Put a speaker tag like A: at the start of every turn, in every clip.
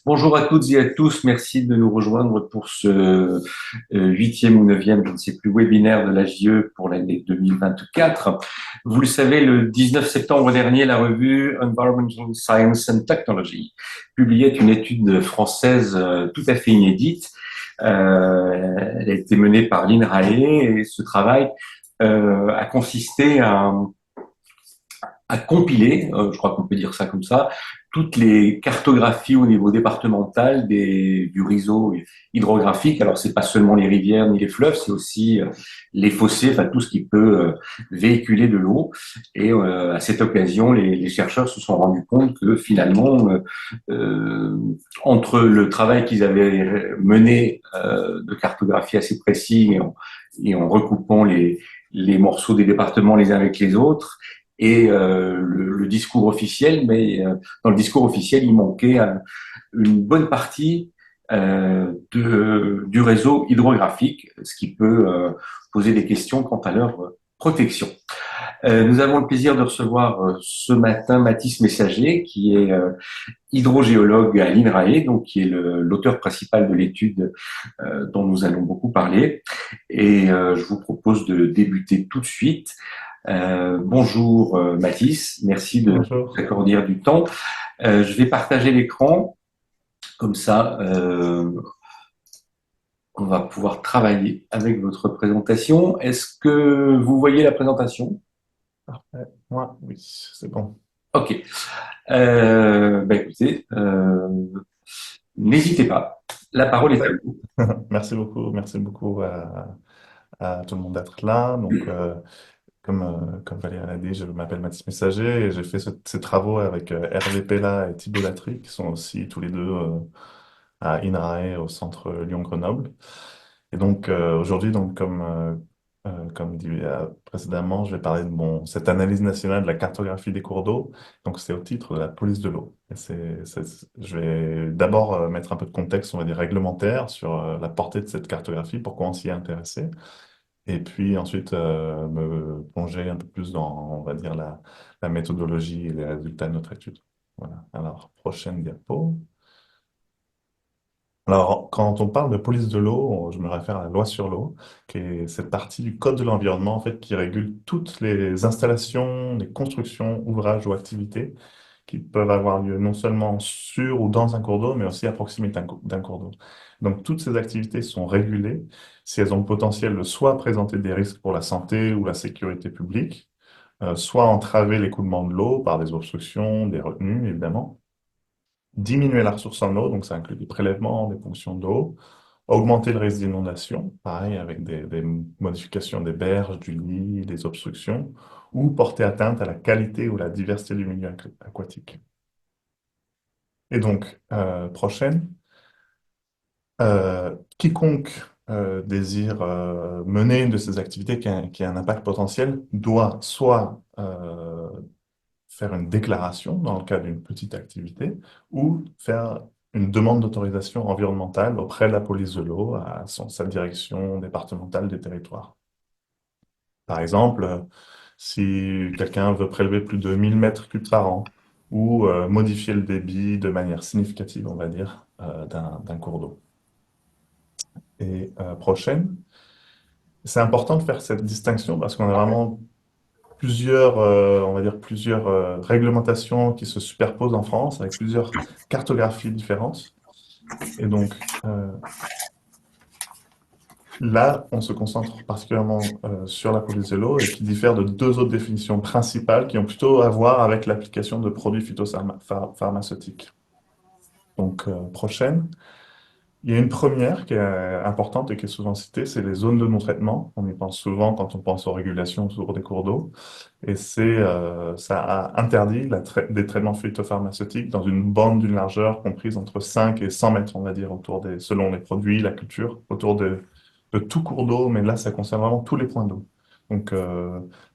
A: Bonjour à toutes et à tous. Merci de nous rejoindre pour ce huitième ou neuvième, je ne sais plus, webinaire de l'AJE pour l'année 2024. Vous le savez, le 19 septembre dernier, la revue Environmental Science and Technology publiait une étude française tout à fait inédite. Elle a été menée par l'INRAE et ce travail a consisté à compiler, je crois qu'on peut dire ça comme ça, toutes les cartographies au niveau départemental du réseau hydrographique. Alors, c'est pas seulement les rivières ni les fleuves, c'est aussi les fossés, enfin tout ce qui peut véhiculer de l'eau. Et à cette occasion, les chercheurs se sont rendus compte que finalement, euh, entre le travail qu'ils avaient mené de cartographie assez précis et en recoupant les morceaux des départements les uns avec les autres, et le discours officiel, mais dans le discours officiel, il manquait une bonne partie du réseau hydrographique, ce qui peut poser des questions quant à leur protection. Nous avons le plaisir de recevoir ce matin Mathis Messager, qui est hydrogéologue à l'INRAE, donc qui est l'auteur principal de l'étude dont nous allons beaucoup parler. Et je vous propose de débuter tout de suite. Bonjour Mathis, merci de
B: Bonjour.
A: t'accorder du temps. Je vais partager l'écran, comme ça on va pouvoir travailler avec votre présentation. Est-ce que vous voyez la présentation?
B: Parfait. Moi, oui, c'est bon.
A: Ok. Écoutez, n'hésitez pas. La parole est à
B: Parfait.
A: vous.
B: Merci beaucoup à tout le monde d'être là. Donc, comme Valérie l'a dit, je m'appelle Mathis Messager et j'ai fait ces travaux avec Hervé Pella et Thibault Latry, qui sont aussi tous les deux à INRAE au centre Lyon-Grenoble. Et donc aujourd'hui, comme dit précédemment, je vais parler de cette analyse nationale de la cartographie des cours d'eau. Donc c'est au titre de la police de l'eau. Je vais d'abord mettre un peu de contexte, on va dire réglementaire, sur la portée de cette cartographie, pourquoi on s'y est intéressé. Et puis ensuite me plonger un peu plus dans, on va dire, la méthodologie et les résultats de notre étude. Voilà. Alors, prochaine diapo. Alors, quand on parle de police de l'eau, je me réfère à la loi sur l'eau, qui est cette partie du Code de l'environnement, en fait, qui régule toutes les installations, les constructions, ouvrages ou activités qui peuvent avoir lieu non seulement sur ou dans un cours d'eau, mais aussi à proximité d'un cours d'eau. Donc, toutes ces activités sont régulées si elles ont le potentiel de soit présenter des risques pour la santé ou la sécurité publique, soit entraver l'écoulement de l'eau par des obstructions, des retenues, évidemment, diminuer la ressource en eau, donc ça inclut des prélèvements, des ponctions d'eau, augmenter le risque d'inondation, pareil avec des modifications des berges, du lit, des obstructions, ou porter atteinte à la qualité ou la diversité du milieu aquatique. Et donc, prochaine, quiconque désire mener une de ces activités qui a un impact potentiel doit soit faire une déclaration dans le cadre d'une petite activité ou faire une demande d'autorisation environnementale auprès de la police de l'eau à sa direction départementale des territoires. Par exemple, si quelqu'un veut prélever plus de 1000 mètres cubes par an ou modifier le débit de manière significative, on va dire, d'un cours d'eau. Et prochaine, c'est important de faire cette distinction parce qu'on a vraiment plusieurs, on va dire plusieurs réglementations qui se superposent en France avec plusieurs cartographies différentes. Et donc là, on se concentre particulièrement sur la police de l'eau et qui diffère de deux autres définitions principales qui ont plutôt à voir avec l'application de produits phytopharmaceutiques. Donc prochaine. Il y a une première qui est importante et qui est souvent citée, c'est les zones de non-traitement. On y pense souvent quand on pense aux régulations autour des cours d'eau. Et ça a interdit des traitements phytopharmaceutiques dans une bande d'une largeur comprise entre 5 et 100 mètres, on va dire, selon les produits, la culture, autour de tout cours d'eau. Mais là, ça concerne vraiment tous les points d'eau. Donc,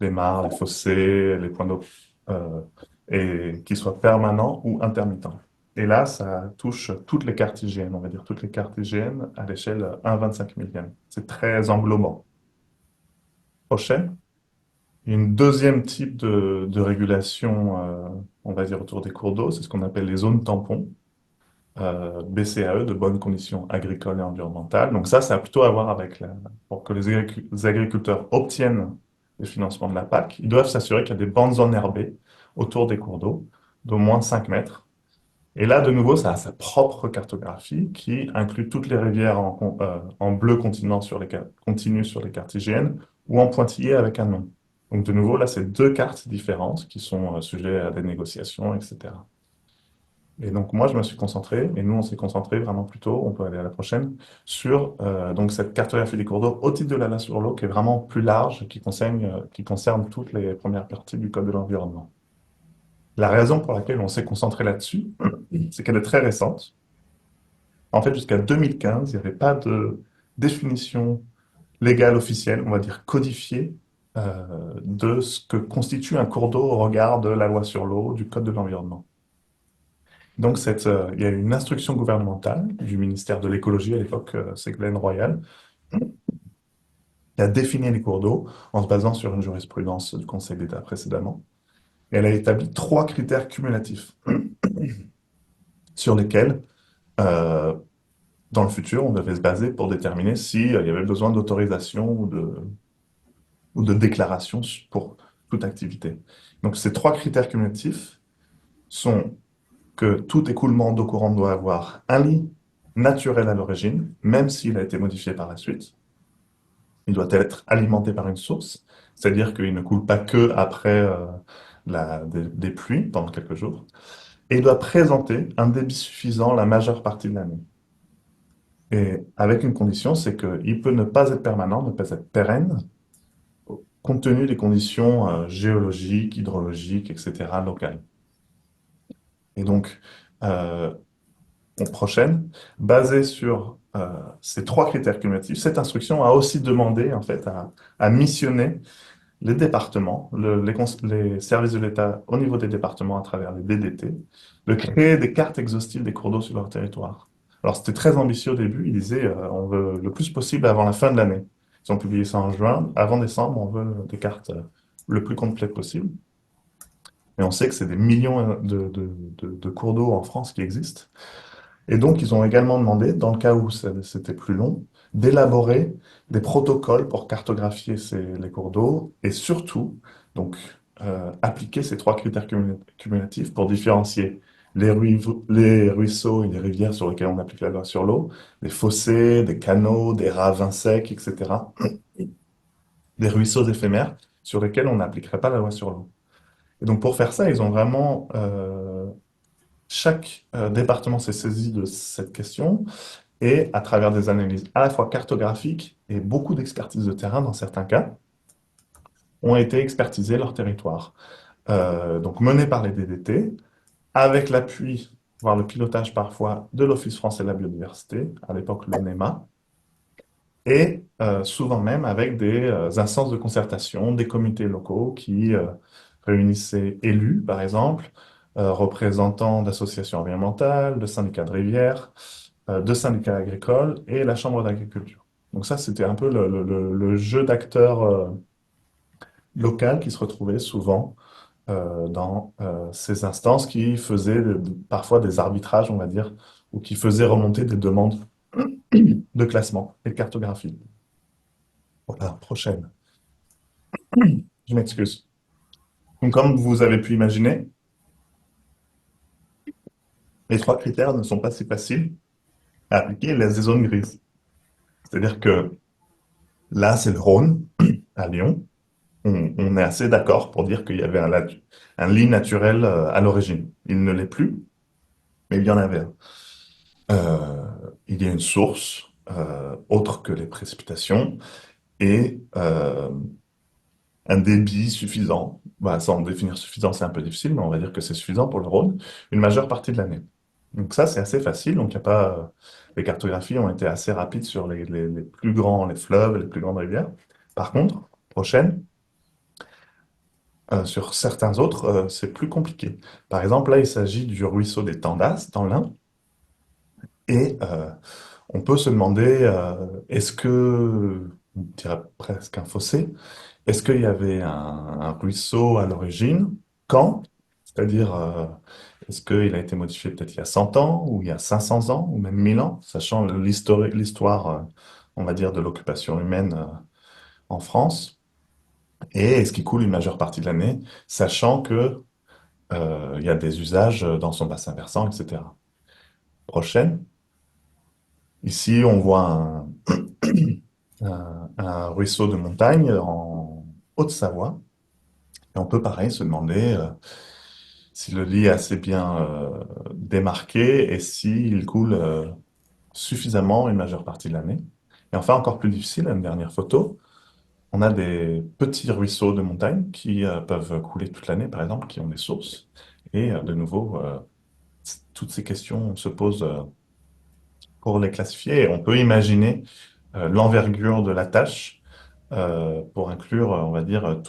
B: les mares, les fossés, les points d'eau, euh, et qu'ils soient permanents ou intermittents. Et là, ça touche toutes les cartes hygiène, on va dire toutes les cartes hygiène à l'échelle 1,25 millième. C'est très englobant. Prochaine. Il y a une deuxième type de régulation, on va dire, autour des cours d'eau, c'est ce qu'on appelle les zones tampons. BCAE, de bonnes conditions agricoles et environnementales. Donc ça a plutôt à voir avec pour que les agriculteurs obtiennent les financements de la PAC, ils doivent s'assurer qu'il y a des bandes enherbées autour des cours d'eau d'au moins 5 mètres. Et là, de nouveau, ça a sa propre cartographie qui inclut toutes les rivières en bleu continu sur les cartes IGN ou en pointillé avec un nom. Donc de nouveau, là, c'est deux cartes différentes qui sont sujets à des négociations, etc. Et donc moi, je me suis concentré, et nous, on s'est concentré vraiment plutôt, on peut aller à la prochaine, sur donc cette cartographie des cours d'eau au titre de la loi sur l'eau, qui est vraiment plus large, qui concerne toutes les premières parties du Code de l'environnement. La raison pour laquelle on s'est concentré là-dessus, c'est qu'elle est très récente. En fait, jusqu'à 2015, il n'y avait pas de définition légale officielle, on va dire codifiée, de ce que constitue un cours d'eau au regard de la loi sur l'eau, du Code de l'environnement. Donc, il y a eu une instruction gouvernementale du ministère de l'écologie à l'époque, Ségolène Royal, qui a défini les cours d'eau en se basant sur une jurisprudence du Conseil d'État précédemment. Et elle a établi trois critères cumulatifs sur lesquels, euh, dans le futur, on devait se baser pour déterminer s'il y avait besoin d'autorisation ou de déclaration pour toute activité. Donc, ces trois critères cumulatifs sont que tout écoulement d'eau courante doit avoir un lit naturel à l'origine, même s'il a été modifié par la suite. Il doit être alimenté par une source, c'est-à-dire qu'il ne coule pas que après des pluies pendant quelques jours. Et il doit présenter un débit suffisant la majeure partie de l'année. Et avec une condition, c'est qu'il peut ne pas être permanent, ne pas être pérenne, compte tenu des conditions géologiques, hydrologiques, etc., locales. Et donc, euh, prochaine, basée sur ces trois critères cumulatifs, cette instruction a aussi demandé en fait à missionner les départements, les services de l'État au niveau des départements à travers les BDT, de créer des cartes exhaustives des cours d'eau sur leur territoire. Alors c'était très ambitieux au début, ils disaient on veut le plus possible avant la fin de l'année. Ils ont publié ça en juin, avant décembre on veut des cartes le plus complètes possible. Mais on sait que c'est des millions de cours d'eau en France qui existent. Et donc, ils ont également demandé, dans le cas où c'était plus long, d'élaborer des protocoles pour cartographier les cours d'eau et surtout, donc, appliquer ces trois critères cumulatifs pour différencier les ruisseaux et les rivières sur lesquels on applique la loi sur l'eau, des fossés, des canaux, des ravins secs, etc., des ruisseaux éphémères sur lesquels on n'appliquerait pas la loi sur l'eau. Et donc, pour faire ça, ils ont vraiment chaque département s'est saisi de cette question et à travers des analyses à la fois cartographiques et beaucoup d'expertise de terrain dans certains cas, ont été expertisés leur territoire. Donc mené par les DDT, avec l'appui, voire le pilotage parfois, de l'Office français de la biodiversité, à l'époque l'ONEMA, et souvent même avec des instances de concertation, des comités locaux qui réunissaient élus, par exemple, représentants d'associations environnementales, de syndicats de rivières, de syndicats agricoles et la Chambre d'agriculture. Donc ça, c'était un peu le jeu d'acteurs local qui se retrouvait souvent dans ces instances qui faisaient parfois des arbitrages, on va dire, ou qui faisaient remonter des demandes de classement et de cartographie. Voilà, prochaine. Je m'excuse. Donc, comme vous avez pu imaginer, les trois critères ne sont pas si faciles à appliquer les zones grises. C'est-à-dire que là, c'est le Rhône, à Lyon. On est assez d'accord pour dire qu'il y avait un lit naturel à l'origine. Il ne l'est plus, mais il y en avait un. Il y a une source autre que les précipitations et un débit suffisant. Bah, sans définir suffisant, c'est un peu difficile, mais on va dire que c'est suffisant pour le Rhône, une majeure partie de l'année. Donc ça, c'est assez facile. Donc il y a pas, les cartographies ont été assez rapides sur les plus grands, les fleuves, les plus grandes rivières. Par contre, prochaine, sur certains autres, c'est plus compliqué. Par exemple, là, il s'agit du ruisseau des Tandas, dans l'Ain, et on peut se demander, est-ce que, on dirait presque un fossé, est-ce qu'il y avait un ruisseau à l'origine? Quand? C'est-à-dire, est-ce qu'il a été modifié peut-être il y a 100 ans, ou il y a 500 ans, ou même 1000 ans, sachant l'histoire, on va dire, de l'occupation humaine en France, et est-ce qu'il coule une majeure partie de l'année, sachant que il y a des usages dans son bassin versant, etc. Prochaine. Ici, on voit un ruisseau de montagne en Haute-Savoie. Et on peut pareil se demander si le lit est assez bien démarqué et s'il coule suffisamment une majeure partie de l'année. Et enfin, encore plus difficile, une dernière photo, on a des petits ruisseaux de montagne qui peuvent couler toute l'année, par exemple, qui ont des sources. Et de nouveau, toutes ces questions se posent pour les classifier. Et on peut imaginer l'envergure de la tâche pour inclure, on va dire,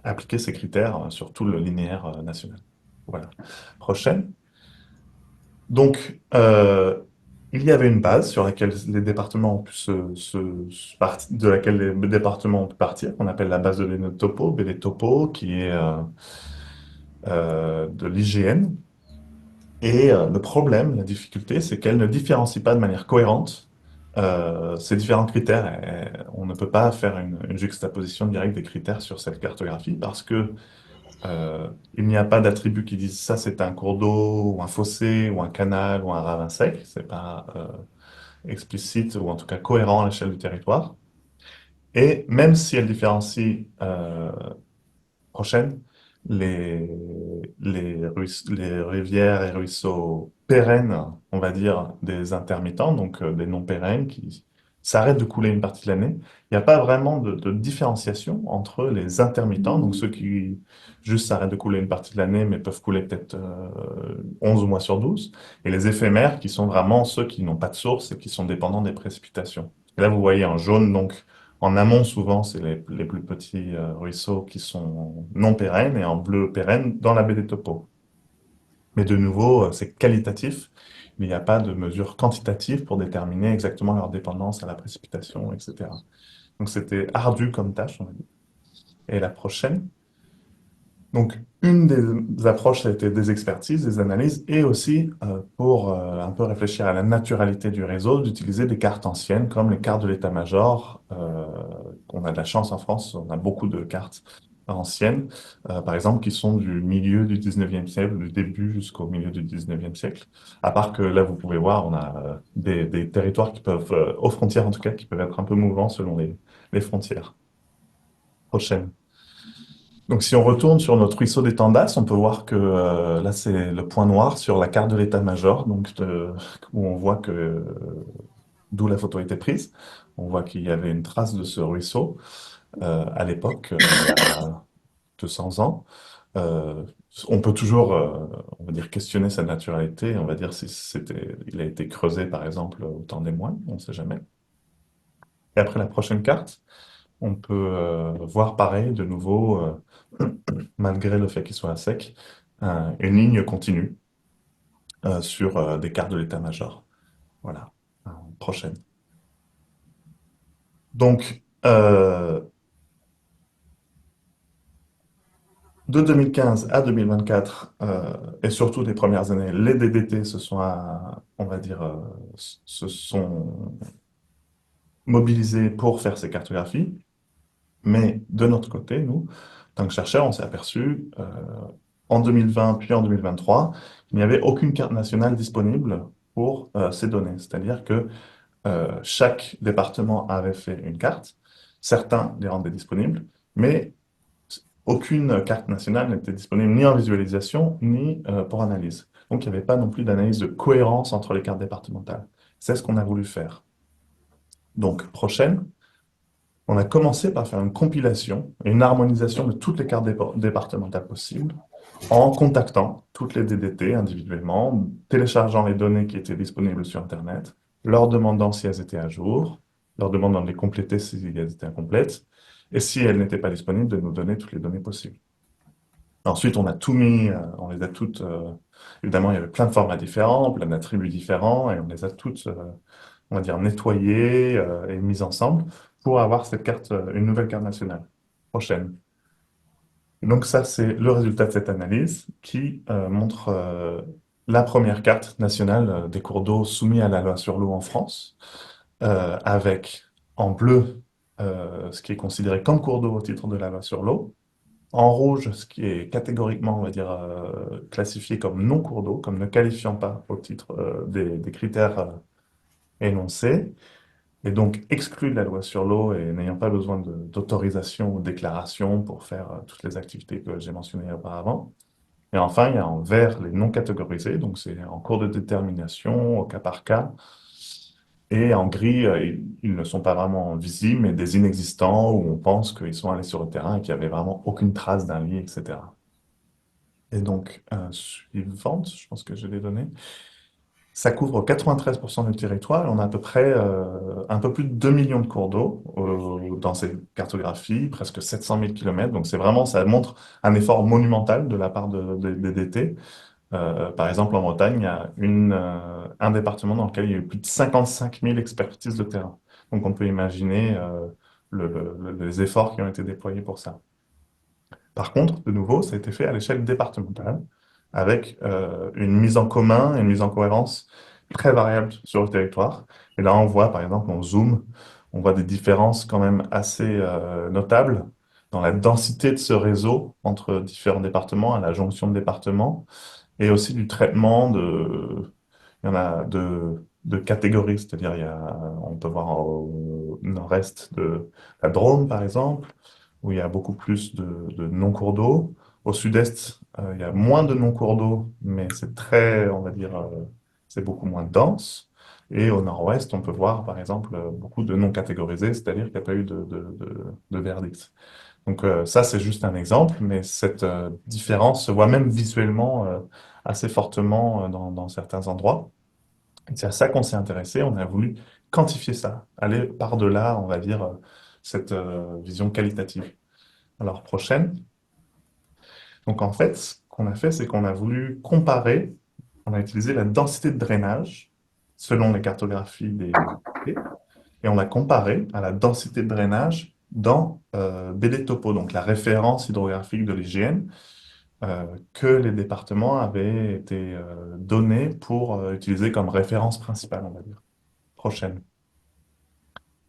B: appliquer ces critères sur tout le linéaire national. Voilà. Prochaine. Donc, il y avait une base sur laquelle les départements ont pu de laquelle les départements ont pu partir, qu'on appelle la base de données de topo, BD Topo, qui est de l'IGN. Et le problème, la difficulté, c'est qu'elle ne différencie pas de manière cohérente ces différents critères. Et on ne peut pas faire une juxtaposition directe des critères sur cette cartographie parce que il n'y a pas d'attributs qui disent ça c'est un cours d'eau ou un fossé ou un canal ou un ravin sec. C'est pas explicite ou en tout cas cohérent à l'échelle du territoire. Et même si elle différencie prochaine, les, les rivières et ruisseaux pérennes, on va dire, des intermittents, donc des non pérennes, qui s'arrêtent de couler une partie de l'année. Il n'y a pas vraiment de différenciation entre les intermittents, donc ceux qui juste s'arrêtent de couler une partie de l'année, mais peuvent couler peut-être 11 mois sur 12, et les éphémères, qui sont vraiment ceux qui n'ont pas de source et qui sont dépendants des précipitations. Et là, vous voyez en jaune, donc, en amont, souvent, c'est les plus petits ruisseaux qui sont non pérennes et en bleu pérenne dans la baie des Topos. Mais de nouveau, c'est qualitatif. Il n'y a pas de mesure quantitative pour déterminer exactement leur dépendance à la précipitation, etc. Donc c'était ardu comme tâche, on va dire. Et la prochaine. Donc, une des approches, ça a été des expertises, des analyses, et aussi pour un peu réfléchir à la naturalité du réseau, d'utiliser des cartes anciennes, comme les cartes de l'état-major. On a de la chance en France, on a beaucoup de cartes anciennes, par exemple, qui sont du milieu du 19e siècle, du début jusqu'au milieu du 19e siècle. À part que là, vous pouvez voir, on a des territoires qui peuvent, aux frontières en tout cas, qui peuvent être un peu mouvants selon les frontières. Prochaine. Donc, si on retourne sur notre ruisseau des Tandas, on peut voir que là, c'est le point noir sur la carte de l'état-major, donc où on voit que d'où la photo a été prise. On voit qu'il y avait une trace de ce ruisseau à l'époque, il y a 200 ans. Euh, on peut toujours, on va dire, questionner sa naturalité. On va dire si il a été creusé, par exemple, au temps des moines, on ne sait jamais. Et après la prochaine carte, on peut voir pareil, de nouveau, malgré le fait qu'il soit à sec, une ligne continue sur des cartes de l'état-major. Voilà. Prochaine. Donc, de 2015 à 2024, et surtout des premières années, les DDT on va dire, se sont mobilisés pour faire ces cartographies. Mais de notre côté, nous, en tant que chercheurs, on s'est aperçu en 2020 puis en 2023 qu'il n'y avait aucune carte nationale disponible pour ces données. C'est-à-dire que chaque département avait fait une carte, certains les rendaient disponibles, mais aucune carte nationale n'était disponible ni en visualisation ni pour analyse. Donc il n'y avait pas non plus d'analyse de cohérence entre les cartes départementales. C'est ce qu'on a voulu faire. Donc prochaine. On a commencé par faire une compilation et une harmonisation de toutes les cartes départementales possibles en contactant toutes les DDT individuellement, téléchargeant les données qui étaient disponibles sur Internet, leur demandant si elles étaient à jour, leur demandant de les compléter si elles étaient incomplètes, et si elles n'étaient pas disponibles, de nous donner toutes les données possibles. Ensuite, on a tout mis, on les a toutes, évidemment, il y avait plein de formats différents, plein d'attributs différents, et on les a toutes, on va dire, nettoyées et mises ensemble pour avoir cette carte, une nouvelle carte nationale. Prochaine. Et donc ça, c'est le résultat de cette analyse qui montre la première carte nationale des cours d'eau soumis à la loi sur l'eau en France, avec en bleu ce qui est considéré comme cours d'eau au titre de la loi sur l'eau, en rouge ce qui est catégoriquement, on va dire, classifié comme non cours d'eau, comme ne qualifiant pas au titre des critères énoncés, et donc exclu de la loi sur l'eau et n'ayant pas besoin d'autorisation ou de déclaration pour faire toutes les activités que j'ai mentionnées auparavant. Et enfin, il y a en vert les non catégorisés, donc c'est en cours de détermination, au cas par cas. Et en gris, ils ne sont pas vraiment visibles, mais des inexistants où on pense qu'ils sont allés sur le terrain et qu'il n'y avait vraiment aucune trace d'un lit, etc. Et donc, suivante, je pense que je l'ai donné. Ça couvre 93% du territoire et on a à peu près un peu plus de 2 millions de cours d'eau dans ces cartographies, presque 700 000 kilomètres. Donc c'est vraiment, ça montre un effort monumental de la part des DT. Par exemple, en Bretagne, il y a un département dans lequel il y a eu plus de 55 000 expertises de terrain. Donc on peut imaginer les efforts qui ont été déployés pour ça. Par contre, de nouveau, ça a été fait à l'échelle départementale, avec une mise en commun et une mise en cohérence très variable sur le territoire. Et là, on voit, par exemple, en zoom, on voit des différences quand même assez notables dans la densité de ce réseau entre différents départements, à la jonction de départements, et aussi du traitement il y en a de catégories, c'est-à-dire on peut voir au nord-est de la Drôme, par exemple, où il y a beaucoup plus de non-cours d'eau. Au sud-est, il y a moins de non-cours d'eau, mais c'est très, on va dire, c'est beaucoup moins dense. Et au nord-ouest, on peut voir, par exemple, beaucoup de non catégorisés, c'est-à-dire qu'il n'y a pas eu de verdict. Donc ça, c'est juste un exemple, mais cette différence se voit même visuellement assez fortement dans certains endroits. Et c'est à ça qu'on s'est intéressé. On a voulu quantifier ça, aller par-delà, on va dire, cette vision qualitative. Alors, prochaine. Donc, en fait, ce qu'on a fait, c'est qu'on a voulu comparer, on a utilisé la densité de drainage selon les cartographies et on a comparé à la densité de drainage dans BD Topo, donc la référence hydrographique de l'IGN, que les départements avaient été donnés pour utiliser comme référence principale, on va dire. Prochaine.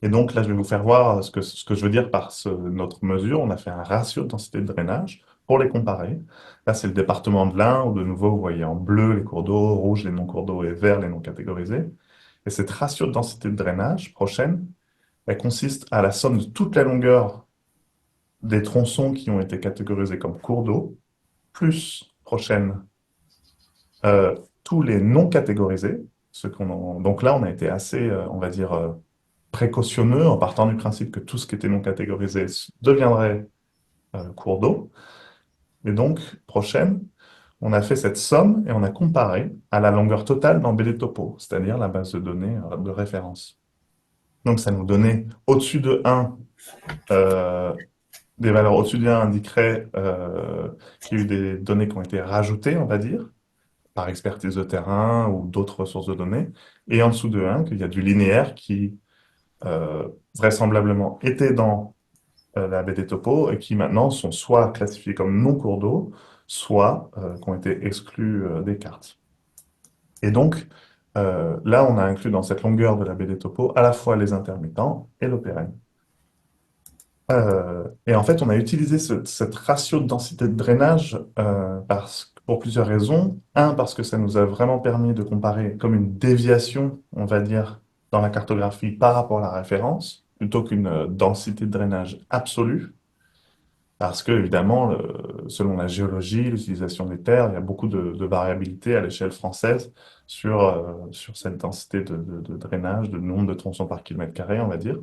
B: Et donc là, je vais vous faire voir ce que je veux dire par notre mesure. On a fait un ratio de densité de drainage pour les comparer. Là, c'est le département de l'Ain, où de nouveau, vous voyez en bleu les cours d'eau, rouge les non-cours d'eau et vert les non catégorisés. Et cette ratio de densité de drainage, prochaine, elle consiste à la somme de toute la longueur des tronçons qui ont été catégorisés comme cours d'eau, plus, prochaine, tous les non catégorisés. Donc là, on a été assez, on va dire, précautionneux en partant du principe que tout ce qui était non catégorisé deviendrait cours d'eau. Et donc, prochaine, on a fait cette somme et on a comparé à la longueur totale dans BD Topo, c'est-à-dire la base de données de référence. Donc, ça nous donnait au-dessus de 1, des valeurs au-dessus de 1 indiqueraient qu'il y a eu des données qui ont été rajoutées, on va dire, par expertise de terrain ou d'autres ressources de données, et en dessous de 1, qu'il y a du linéaire qui vraisemblablement était dans la baie des topos et qui maintenant sont soit classifiés comme non cours d'eau, soit qui ont été exclus des cartes. Et donc, là, on a inclus dans cette longueur de la baie des topos à la fois les intermittents et l'eau pérenne. Et en fait, on a utilisé cette ratio de densité de drainage pour plusieurs raisons. Un, parce que ça nous a vraiment permis de comparer comme une déviation, on va dire, dans la cartographie par rapport à la référence, plutôt qu'une densité de drainage absolue. Parce que, évidemment, selon la géologie, l'utilisation des terres, il y a beaucoup de variabilité à l'échelle française sur cette densité de drainage, de nombre de tronçons par kilomètre carré, on va dire.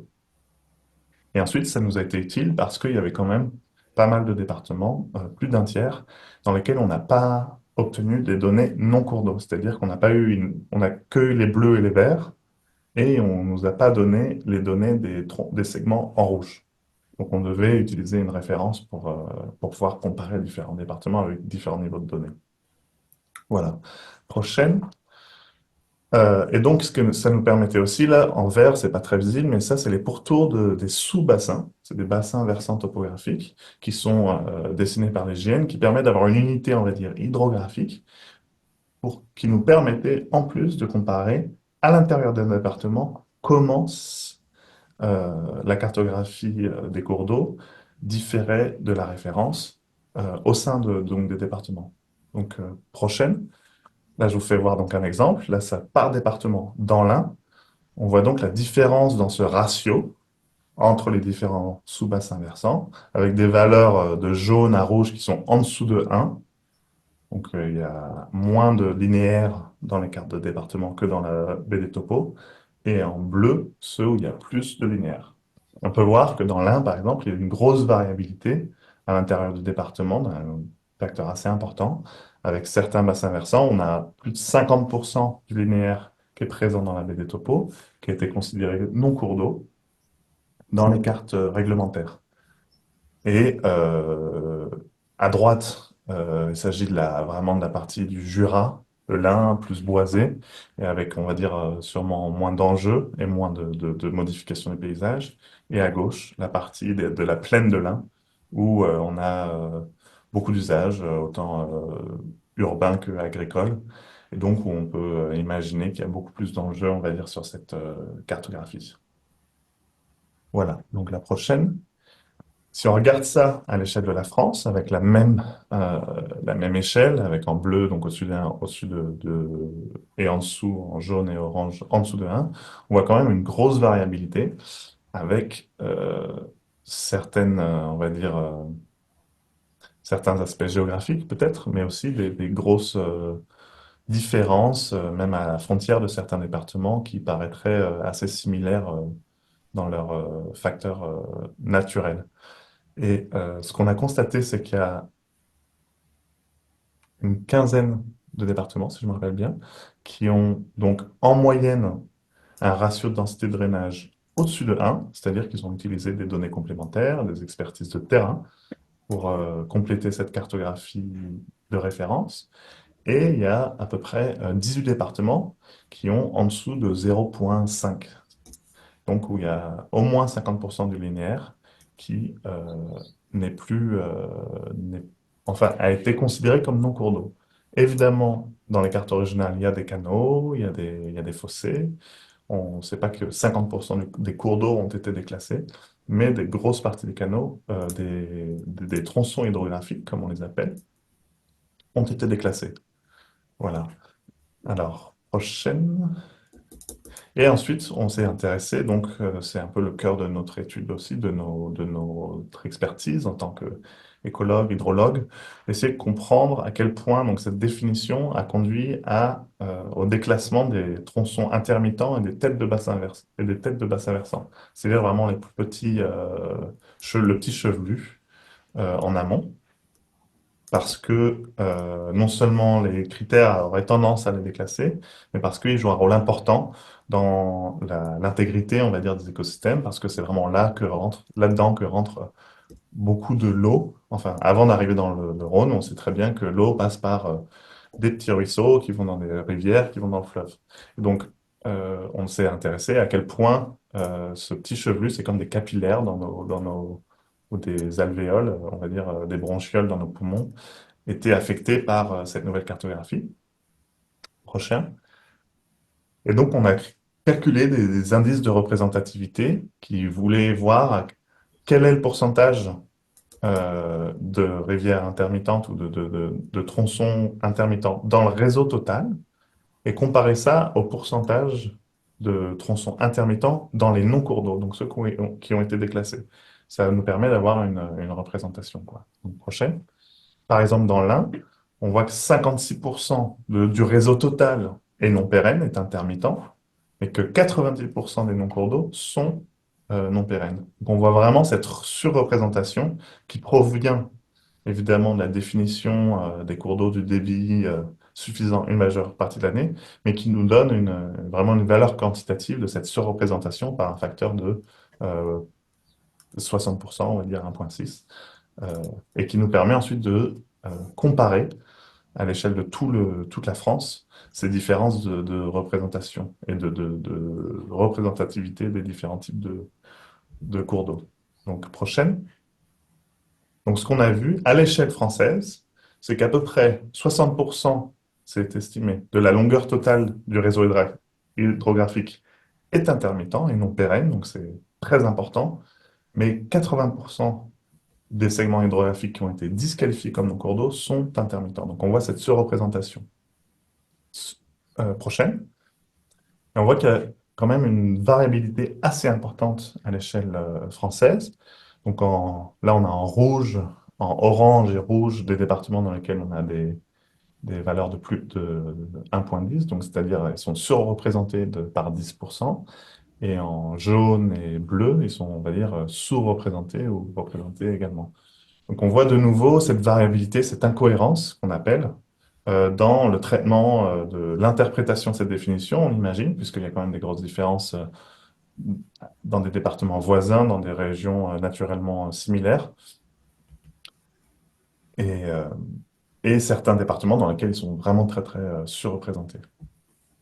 B: Et ensuite, ça nous a été utile parce qu'il y avait quand même pas mal de départements, plus d'un tiers, dans lesquels on n'a pas obtenu des données non cours d'eau. C'est-à-dire qu'on n'a pas eu on a que eu les bleus et les verts, et on nous a pas donné les données des segments en rouge. Donc on devait utiliser une référence pour pouvoir comparer différents départements avec différents niveaux de données. Voilà. Prochaine. Et donc, ce que ça nous permettait aussi, là, en vert, c'est pas très visible, mais ça, c'est les pourtours des sous-bassins. C'est des bassins versants topographiques qui sont dessinés par les GN, qui permettent d'avoir une unité, on va dire, hydrographique, qui nous permettait, en plus, de comparer à l'intérieur d'un département comment la cartographie des cours d'eau différait de la référence au sein donc, des départements. Donc, prochaine. Là, je vous fais voir donc un exemple. Là, ça par département. Dans l'Ain, on voit donc la différence dans ce ratio entre les différents sous-bassins versants, avec des valeurs de jaune à rouge qui sont en dessous de 1. Donc, il y a moins de linéaires dans les cartes de département que dans la BD Topo. Et en bleu, ceux où il y a plus de linéaires. On peut voir que dans l'Ain, par exemple, il y a une grosse variabilité à l'intérieur du département, d'un facteur assez important. Avec certains bassins versants, on a plus de 50% du linéaire qui est présent dans la baie des Topos, qui a été considéré non cours d'eau dans les cartes réglementaires. Et à droite, il s'agit vraiment de la partie du Jura, de l'Ain plus boisé, et avec, on va dire, sûrement moins d'enjeux et moins de modifications des paysages. Et à gauche, la partie de la plaine de l'Ain, où on a beaucoup d'usages, autant urbains que agricoles, et donc où on peut imaginer qu'il y a beaucoup plus d'enjeux, on va dire, sur cette cartographie. Voilà, donc la prochaine. Si on regarde ça à l'échelle de la France, avec euh, la même échelle, avec en bleu, donc au-dessus d'un, au-dessus et en dessous, en jaune et orange, en dessous de 1, on voit quand même une grosse variabilité avec certaines, on va dire, certains aspects géographiques peut-être, mais aussi des grosses différences, même à la frontière de certains départements qui paraîtraient assez similaires dans leurs facteurs naturels. Et ce qu'on a constaté, c'est qu'il y a une quinzaine de départements, si je me rappelle bien, qui ont donc en moyenne un ratio de densité de drainage au-dessus de 1, c'est-à-dire qu'ils ont utilisé des données complémentaires, des expertises de terrain pour compléter cette cartographie de référence. Et il y a à peu près 18 départements qui ont en dessous de 0,5. Donc où il y a au moins 50% du linéaire qui n'est plus, n'est- enfin, a été considéré comme non cours d'eau. Évidemment, dans les cartes originales, il y a des canaux, il y a des fossés. On ne sait pas que 50% des cours d'eau ont été déclassés, mais des grosses parties des canaux, des tronçons hydrographiques, comme on les appelle, ont été déclassés. Voilà. Alors, prochaine. Et ensuite, on s'est intéressé, donc c'est un peu le cœur de notre étude aussi, de notre expertise en tant qu'écologue, hydrologue, essayer de comprendre à quel point donc, cette définition a conduit au déclassement des tronçons intermittents et des têtes de bassin et des têtes de bassin versant. C'est-à-dire vraiment les plus petits, le petit chevelu en amont parce que non seulement les critères auraient tendance à les déclasser, mais parce qu'ils jouent un rôle important dans l'intégrité, on va dire, des écosystèmes, parce que c'est vraiment là-dedans que rentre beaucoup de l'eau. Enfin, avant d'arriver dans le Rhône, on sait très bien que l'eau passe par des petits ruisseaux qui vont dans des rivières, qui vont dans le fleuve. Et donc, on s'est intéressé à quel point ce petit chevelu, c'est comme des capillaires ou des alvéoles, on va dire des bronchioles dans nos poumons, étaient affectés par cette nouvelle cartographie. Prochain. Et donc, on a calculé des indices de représentativité qui voulaient voir quel est le pourcentage de rivières intermittentes ou de tronçons intermittents dans le réseau total et comparer ça au pourcentage de tronçons intermittents dans les non-cours d'eau, donc ceux qui ont été déclassés. Ça nous permet d'avoir une représentation, quoi. Donc, prochaine. Par exemple, dans l'Ain, on voit que 56% du réseau total est non pérenne, est intermittent, mais que 90% des non-cours d'eau sont non pérennes. Donc on voit vraiment cette surreprésentation qui provient évidemment de la définition des cours d'eau du débit suffisant une majeure partie de l'année, mais qui nous donne vraiment une valeur quantitative de cette surreprésentation par un facteur de euh, 60%, on va dire 1,6, et qui nous permet ensuite de comparer à l'échelle de toute la France, ces différences de représentation et de représentativité des différents types de cours d'eau. Donc, prochaine. Donc, ce qu'on a vu à l'échelle française, c'est qu'à peu près 60%, c'est estimé, de la longueur totale du réseau hydrographique est intermittent et non pérenne, donc c'est très important. Mais 80% des segments hydrographiques qui ont été disqualifiés comme non cours d'eau sont intermittents. Donc on voit cette surreprésentation. Prochaine. Et on voit qu'il y a quand même une variabilité assez importante à l'échelle française. Donc là, on a en rouge, en orange et rouge des départements dans lesquels on a des valeurs de plus de 1,10, donc c'est-à-dire elles sont surreprésentées par 10%. Et en jaune et bleu, ils sont, on va dire, sous-représentés ou représentés également. Donc on voit de nouveau cette variabilité, cette incohérence qu'on appelle dans le traitement de l'interprétation de cette définition, on imagine, puisqu'il y a quand même des grosses différences dans des départements voisins, dans des régions naturellement similaires, et, euh, et certains départements dans lesquels ils sont vraiment très très surreprésentés.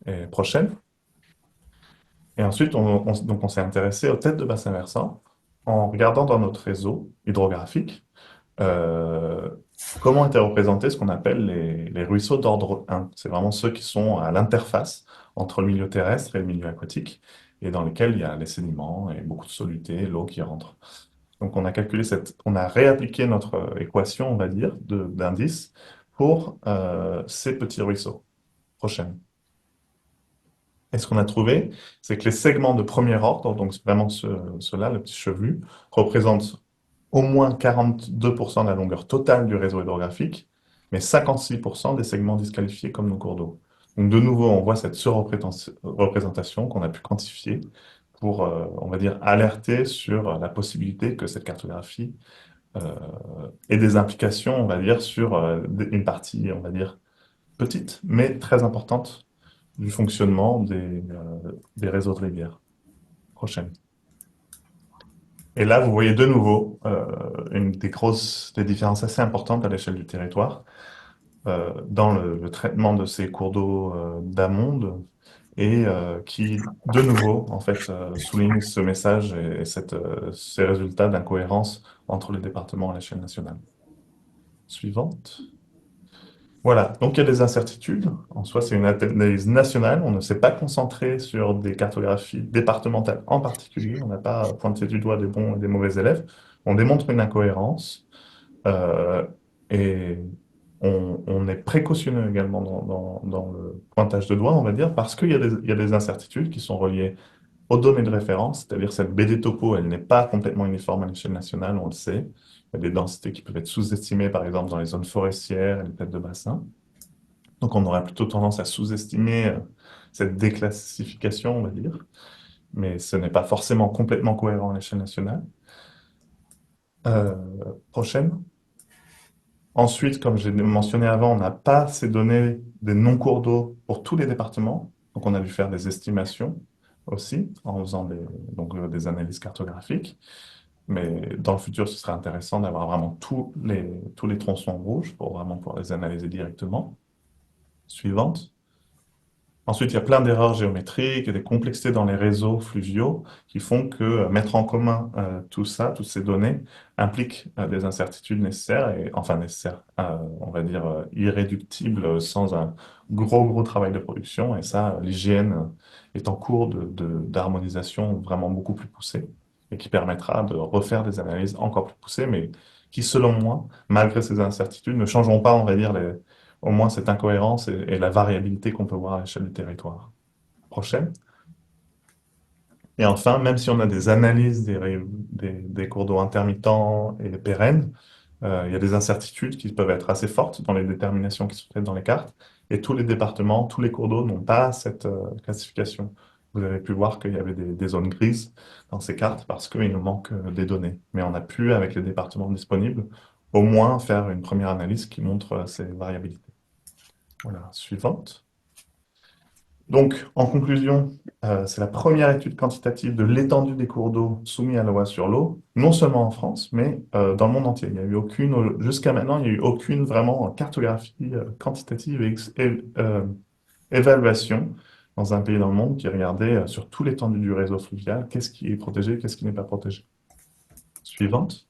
B: Et prochaine. Et ensuite, donc on s'est intéressé aux têtes de bassin versant en regardant dans notre réseau hydrographique euh, comment étaient représentés ce qu'on appelle les ruisseaux d'ordre 1. C'est vraiment ceux qui sont à l'interface entre le milieu terrestre et le milieu aquatique, et dans lesquels il y a les sédiments et beaucoup de soluté, l'eau qui rentre. Donc on a réappliqué notre équation, on va dire, d'indice pour ces petits ruisseaux. Prochaine. Et ce qu'on a trouvé, c'est que les segments de premier ordre, donc vraiment ceux-là, le petit chevelu, représentent au moins 42% de la longueur totale du réseau hydrographique, mais 56% des segments disqualifiés comme nos cours d'eau. Donc de nouveau, on voit cette surreprésentation qu'on a pu quantifier pour, on va dire, alerter sur la possibilité que cette cartographie euh, ait des implications, on va dire, sur une partie, on va dire, petite, mais très importante du fonctionnement des réseaux de rivières. Prochaine. Et là, vous voyez de nouveau une des différences assez importantes à l'échelle du territoire dans le traitement de ces cours d'eau d'amonde et qui, de nouveau, en fait, souligne ce message et ces résultats d'incohérence entre les départements à l'échelle nationale. Suivante. Voilà, donc il y a des incertitudes. En soi, c'est une analyse nationale. On ne s'est pas concentré sur des cartographies départementales en particulier. On n'a pas pointé du doigt des bons et des mauvais élèves. On démontre une incohérence euh, et on est précautionneux également dans le pointage de doigt, on va dire, parce qu'il y a des incertitudes qui sont reliées aux données de référence, c'est-à-dire cette BD topo, elle n'est pas complètement uniforme à l'échelle nationale, on le sait. Il y a des densités qui peuvent être sous-estimées, par exemple, dans les zones forestières et les têtes de bassin. Donc on aurait plutôt tendance à sous-estimer cette déclassification, on va dire, mais ce n'est pas forcément complètement cohérent à l'échelle nationale. Euh, Prochaine. Ensuite, comme j'ai mentionné avant, on n'a pas ces données des non-cours d'eau pour tous les départements, donc on a dû faire des estimations aussi en faisant des analyses cartographiques. Mais dans le futur, ce serait intéressant d'avoir vraiment tous les tronçons rouges pour vraiment pouvoir les analyser directement. Suivante. Ensuite, il y a plein d'erreurs géométriques et des complexités dans les réseaux fluviaux qui font que mettre en commun tout ça, toutes ces données, implique des incertitudes nécessaires, et enfin nécessaires, on va dire irréductibles sans un gros travail de production. Et ça, l'hygiène est en cours d'harmonisation vraiment beaucoup plus poussée et qui permettra de refaire des analyses encore plus poussées, mais qui, selon moi, malgré ces incertitudes, ne changeront pas, on va dire, au moins cette incohérence et la variabilité qu'on peut voir à l'échelle du territoire. Prochaine. Et enfin, même si on a des analyses des cours d'eau intermittents et pérennes, il y a des incertitudes qui peuvent être assez fortes dans les déterminations qui sont faites dans les cartes. Et tous les départements, tous les cours d'eau n'ont pas cette classification. Vous avez pu voir qu'il y avait des zones grises dans ces cartes parce qu'il nous manque des données. Mais on a pu, avec les départements disponibles, au moins faire une première analyse qui montre ces variabilités. Voilà, suivante. Donc, en conclusion, c'est la première étude quantitative de l'étendue des cours d'eau soumis à la loi sur l'eau, non seulement en France, mais dans le monde entier. Il y a eu aucune, jusqu'à maintenant, il n'y a eu aucune vraiment cartographie quantitative et évaluation dans un pays dans le monde qui regardait sur tout l'étendue du réseau fluvial, qu'est-ce qui est protégé, qu'est-ce qui n'est pas protégé. Suivante.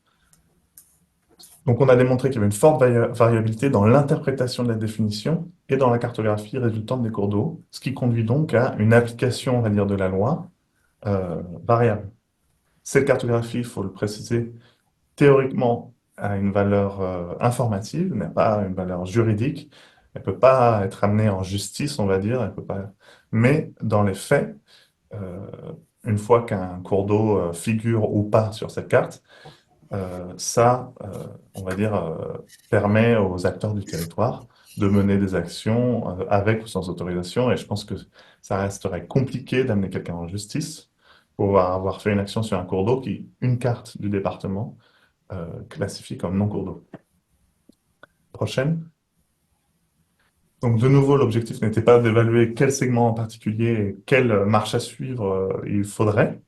B: Donc, on a démontré qu'il y avait une forte variabilité dans l'interprétation de la définition et dans la cartographie résultante des cours d'eau, ce qui conduit donc à une application, on va dire, de la loi variable. Cette cartographie, il faut le préciser, théoriquement a une valeur informative, n'a pas une valeur juridique. Elle ne peut pas être amenée en justice, on va dire. Elle peut pas... Mais dans les faits, euh, une fois qu'un cours d'eau figure ou pas sur cette carte, ça, on va dire, permet aux acteurs du territoire de mener des actions avec ou sans autorisation. Et je pense que ça resterait compliqué d'amener quelqu'un en justice pour avoir fait une action sur un cours d'eau qui, une carte du département, classifie comme non cours d'eau. Prochaine. Donc, de nouveau, l'objectif n'était pas d'évaluer quel segment en particulier et quelle marche à suivre il faudrait,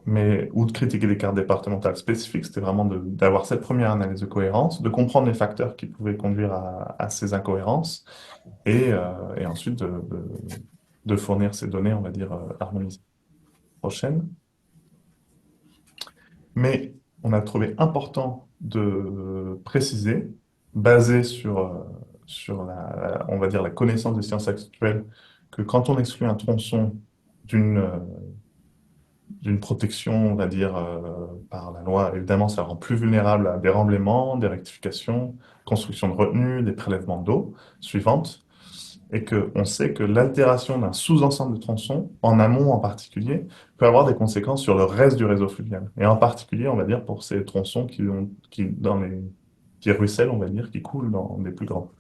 B: mais, ou de critiquer les cartes départementales spécifiques, c'était vraiment d'avoir cette première analyse de cohérence, de comprendre les facteurs qui pouvaient conduire à ces incohérences, et ensuite de fournir ces données, on va dire, harmonisées. Prochaine. Mais on a trouvé important de préciser, basé sur on va dire, la connaissance des sciences actuelles, que quand on exclut un tronçon d'une d'une protection, on va dire, par la loi. Évidemment, ça rend plus vulnérable à des remblaiements, des rectifications, construction de retenues, des prélèvements d'eau suivantes, et qu'on sait que l'altération d'un sous-ensemble de tronçons, en amont en particulier, peut avoir des conséquences sur le reste du réseau fluvial. Et en particulier, on va dire, pour ces tronçons qui ruissellent, on va dire, qui coulent dans des plus grands.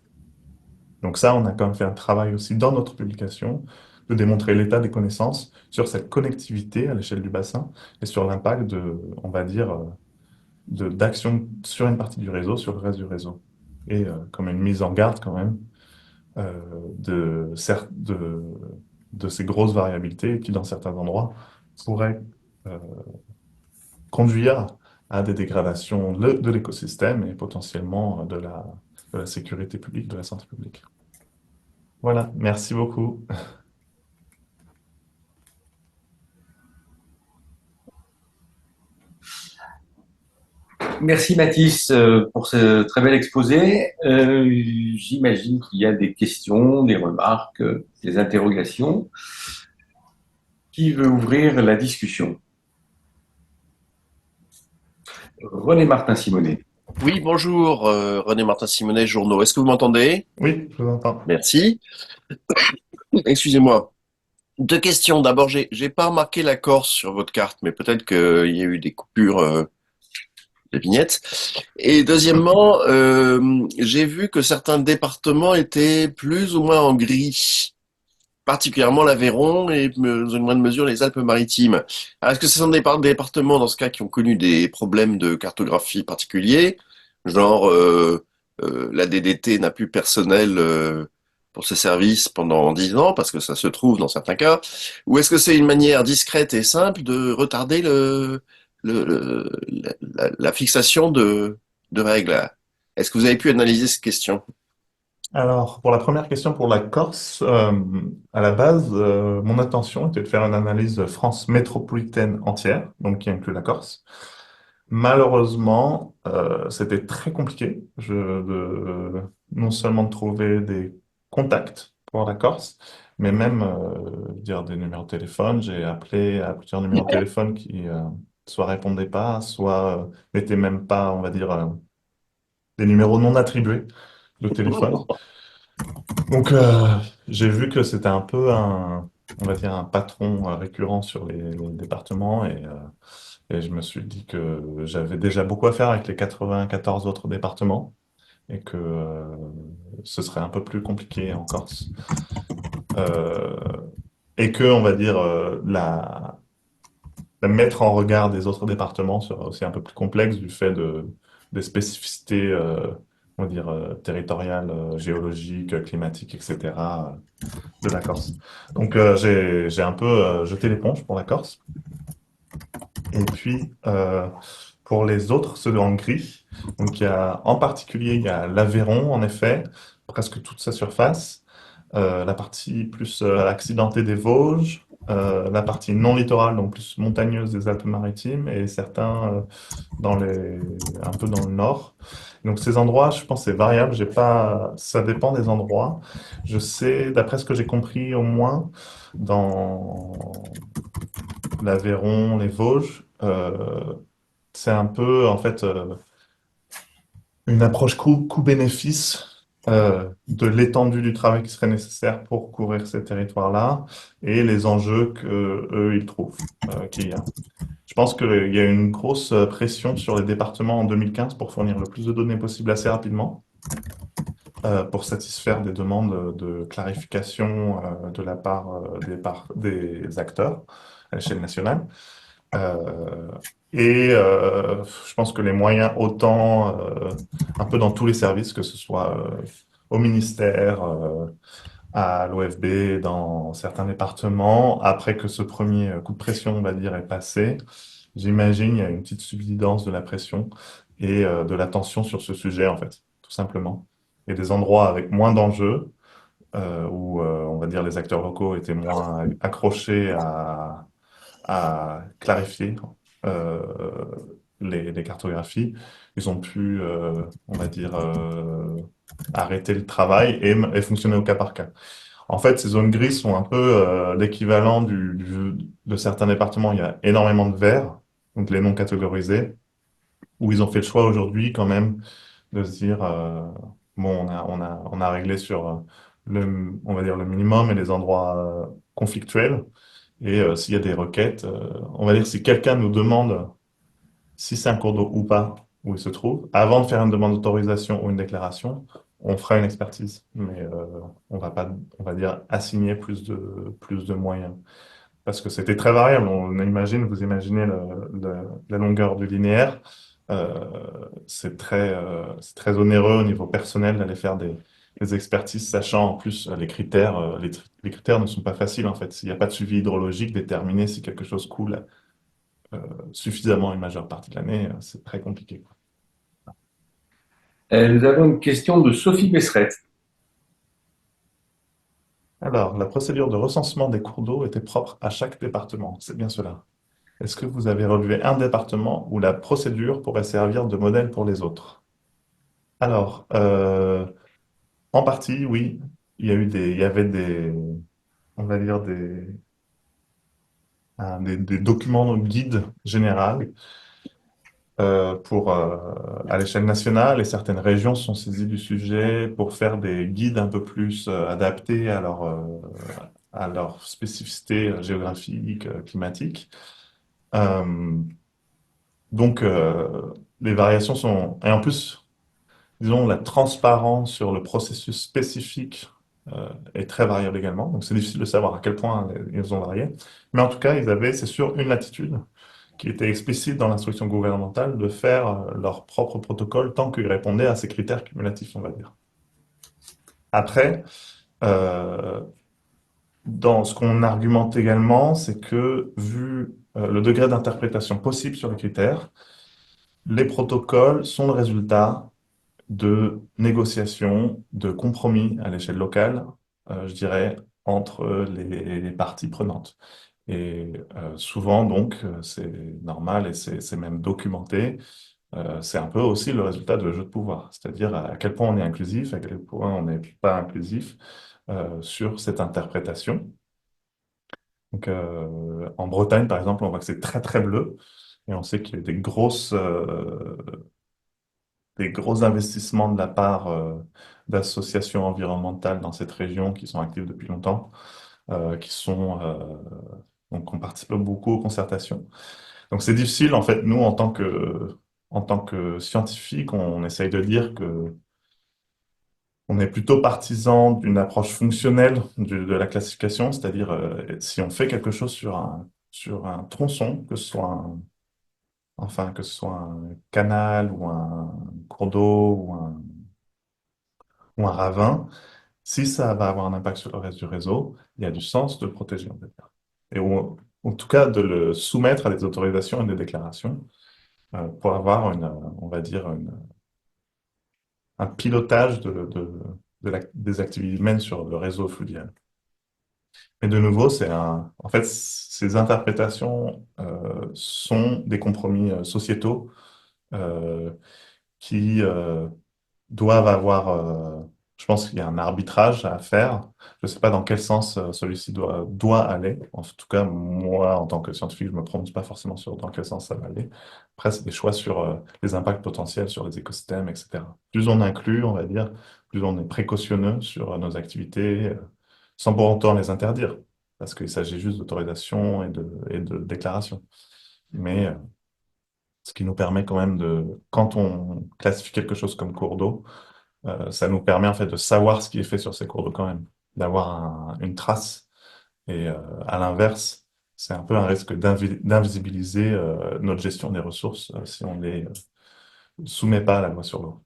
B: Donc ça, on a quand même fait un travail aussi dans notre publication de démontrer l'état des connaissances sur cette connectivité à l'échelle du bassin et sur l'impact de, on va dire, d'action sur une partie du réseau, sur le reste du réseau. Et comme une mise en garde quand même euh, de ces grosses variabilités qui, dans certains endroits, pourraient euh, conduire à des dégradations de l'écosystème et potentiellement de la sécurité publique, de la santé publique. Voilà, merci beaucoup.
A: Merci Mathis pour ce très bel exposé. J'imagine qu'il y a des questions, des remarques, des interrogations. Qui veut ouvrir la discussion? René Martin Simonet.
C: Oui, bonjour, René Martin Simonet, Journaux. Est-ce que vous m'entendez?
B: Oui, je vous entends.
C: Merci. Excusez-moi. Deux questions. D'abord, j'ai pas remarqué la Corse sur votre carte, mais peut-être qu'il y a eu des coupures de vignettes. Et deuxièmement, j'ai vu que certains départements étaient plus ou moins en gris, particulièrement l'Aveyron et dans une moindre mesure les Alpes-Maritimes. Alors, est-ce que ce sont des départements dans ce cas qui ont connu des problèmes de cartographie particuliers, genre la DDT n'a plus personnel pour ses services pendant 10 ans parce que ça se trouve dans certains cas, ou est-ce que c'est une manière discrète et simple de retarder la fixation de règles? Est-ce que vous avez pu analyser cette question?
B: Alors, pour la première question pour la Corse, à la base, mon intention était de faire une analyse France métropolitaine entière, donc qui inclut la Corse. Malheureusement, c'était très compliqué non seulement de trouver des contacts pour la Corse, mais même dire des numéros de téléphone. J'ai appelé à plusieurs numéros de téléphone qui soit répondaient pas, soit n'étaient même pas, on va dire, des numéros non attribués de téléphone. Donc, j'ai vu que c'était un peu on va dire, un patron récurrent sur les départements et je me suis dit que j'avais déjà beaucoup à faire avec les 94 autres départements et que ce serait un peu plus compliqué en Corse. Euh, et que, on va dire, la mettre en regard des autres départements serait aussi un peu plus complexe du fait des spécificités on va dire, territoriale, géologique, climatique, etc., de la Corse. Donc, j'ai un peu jeté l'éponge pour la Corse. Et puis, pour les autres, ceux de Hongrie, donc en particulier, il y a l'Aveyron, en effet, presque toute sa surface, la partie plus accidentée des Vosges, la partie non littorale, donc plus montagneuse des Alpes-Maritimes, et certains un peu dans le nord. Donc ces endroits, je pense, c'est variable. J'ai pas, ça dépend des endroits. Je sais, d'après ce que j'ai compris, au moins dans l'Aveyron, les Vosges, c'est un peu en fait une approche coût-bénéfice de l'étendue du travail qui serait nécessaire pour couvrir ces territoires-là et les enjeux que eux ils trouvent qu'il y a. Je pense qu'il y a une grosse pression sur les départements en 2015 pour fournir le plus de données possible assez rapidement, pour satisfaire des demandes de clarification de la part des acteurs à l'échelle nationale. Euh, je pense que les moyens, autant un peu dans tous les services, que ce soit au ministère, à l'OFB, dans certains départements, après que ce premier coup de pression, on va dire, est passé, j'imagine il y a une petite subsidence de la pression et de la tension sur ce sujet, en fait, tout simplement. Et des endroits avec moins d'enjeux, où on va dire les acteurs locaux étaient moins accrochés à clarifier euh, les cartographies. Ils ont pu, on va dire, arrêter le travail et fonctionner au cas par cas. En fait, ces zones grises sont un peu l'équivalent de certains départements. Il y a énormément de verts, donc les non catégorisés, où ils ont fait le choix aujourd'hui quand même de se dire, bon, on a réglé sur on va dire le minimum et les endroits conflictuels. Et s'il y a des requêtes, on va dire si quelqu'un nous demande si c'est un cours d'eau ou pas, où il se trouve, avant de faire une demande d'autorisation ou une déclaration, on fera une expertise. Mais on va pas, on va dire, assigner plus de moyens. Parce que c'était très variable. Vous imaginez la longueur du linéaire. Euh, c'est très onéreux au niveau personnel d'aller faire des expertises, sachant en plus les critères. Les critères ne sont pas faciles en fait. S'il n'y a pas de suivi hydrologique, déterminer si quelque chose coule euh, suffisamment une majeure partie de l'année, c'est très compliqué.
A: Nous avons une question de Sophie Besserette.
B: Alors, la procédure de recensement des cours d'eau était propre à chaque département. C'est bien cela. Est-ce que vous avez relevé un département où la procédure pourrait servir de modèle pour les autres? Alors, en partie, oui. Il y avait on va dire des documents guides généraux à l'échelle nationale et certaines régions sont saisies du sujet pour faire des guides un peu plus adaptés à leur spécificité géographique, climatique. Euh, donc, les variations sont... Et en plus, disons, la transparence sur le processus spécifique est très variable également. Donc, c'est difficile de savoir à quel point ils ont varié. Mais en tout cas, ils avaient, c'est sûr, une latitude qui était explicite dans l'instruction gouvernementale de faire leur propre protocole tant qu'ils répondaient à ces critères cumulatifs, on va dire. Après, euh, dans ce qu'on argumente également, c'est que vu le degré d'interprétation possible sur les critères, les protocoles sont le résultat de négociations, de compromis à l'échelle locale, je dirais, entre les parties prenantes. Et souvent, donc, c'est normal et c'est même documenté. C'est un peu aussi le résultat de jeu de pouvoir, c'est-à-dire à quel point on est inclusif, à quel point on n'est pas inclusif sur cette interprétation. Donc, en Bretagne, par exemple, on voit que c'est très très bleu et on sait qu'il y a des gros investissements de la part d'associations environnementales dans cette région qui sont actives depuis longtemps, donc on participe beaucoup aux concertations. Donc c'est difficile, en fait, nous, en tant que scientifiques, on essaye de dire que on est plutôt partisan d'une approche fonctionnelle de la classification, c'est-à-dire si on fait quelque chose sur un tronçon, que ce soit que ce soit un canal ou un cours d'eau ou un ravin, si ça va avoir un impact sur le reste du réseau, il y a du sens de le protéger, on va dire. Et en tout cas, de le soumettre à des autorisations et des déclarations pour avoir on va dire, un pilotage des activités humaines sur le réseau fluvial. Mais de nouveau, en fait, ces interprétations sont des compromis sociétaux euh, qui doivent avoir, je pense qu'il y a un arbitrage à faire. Je ne sais pas dans quel sens celui-ci doit aller. En tout cas, moi, en tant que scientifique, je ne me prononce pas forcément sur dans quel sens ça va aller. Après, c'est des choix sur les impacts potentiels sur les écosystèmes, etc. Plus on inclut, on va dire, plus on est précautionneux sur nos activités, sans pour autant les interdire, parce qu'il s'agit juste d'autorisation et de déclaration. Mais ce qui nous permet quand même quand on classifie quelque chose comme cours d'eau, ça nous permet en fait de savoir ce qui est fait sur ces cours d'eau quand même, d'avoir une trace. Et à l'inverse, c'est un peu un risque d'invisibiliser notre gestion des ressources si on les soumet pas à la loi sur l'eau.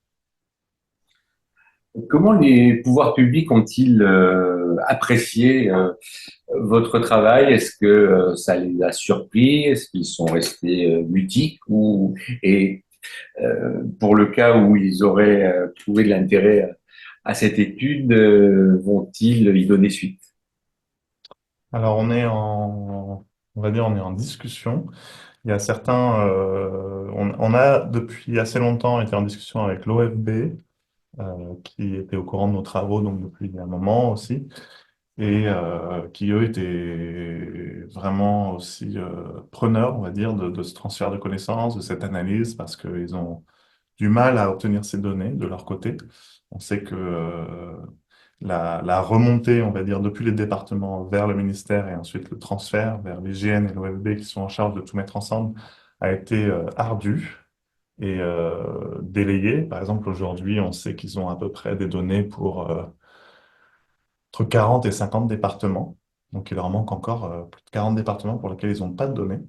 A: Comment les pouvoirs publics ont-ils apprécié votre travail? Est-ce que ça les a surpris? Est-ce qu'ils sont restés mutiques et pour le cas où ils auraient trouvé de l'intérêt à cette étude, vont-ils y donner suite?
B: Alors on va dire, on est en discussion. Il y a certains, on a depuis assez longtemps été en discussion avec l'OFB, qui était au courant de nos travaux, donc depuis un moment aussi, et qui eux étaient vraiment aussi preneurs, on va dire, de ce transfert de connaissances, de cette analyse, parce qu'ils ont du mal à obtenir ces données de leur côté. On sait que la remontée, on va dire, depuis les départements vers le ministère et ensuite le transfert vers l'IGN et l'OFB qui sont en charge de tout mettre ensemble a été ardue et délayée. Par exemple, aujourd'hui, on sait qu'ils ont à peu près des données pour entre 40 et 50 départements. Donc, il leur manque encore plus de 40 départements pour lesquels ils n'ont pas de données,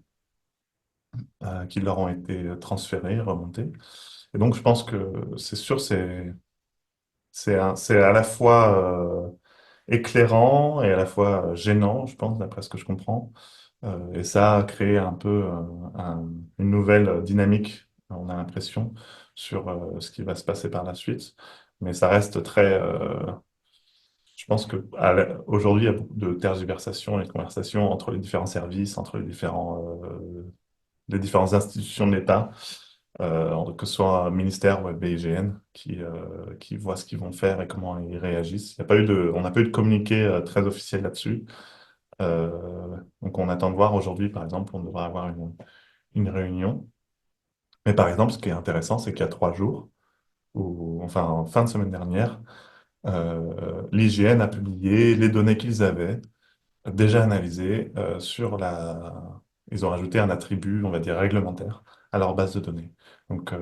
B: qui leur ont été transférées, remontées. Et donc, je pense que c'est sûr, c'est à la fois éclairant et à la fois gênant, je pense, d'après ce que je comprends. Et ça a créé un peu une nouvelle dynamique, on a l'impression, sur ce qui va se passer par la suite. Mais ça reste très, je pense que aujourd'hui, il y a beaucoup de tergiversations et de conversations entre les différents services, entre les différentes institutions de l'État, que ce soit un ministère ou le BIGN, qui voient ce qu'ils vont faire et comment ils réagissent. Il y a pas eu on n'a pas eu de communiqué très officiel là-dessus. Donc on attend de voir aujourd'hui, par exemple, on devrait avoir une réunion. Mais par exemple, ce qui est intéressant, c'est qu'il y a 3 jours, ou enfin en fin de semaine dernière, l'IGN a publié les données qu'ils avaient déjà analysées Ils ont rajouté un attribut, on va dire, réglementaire à leur base de données. Donc,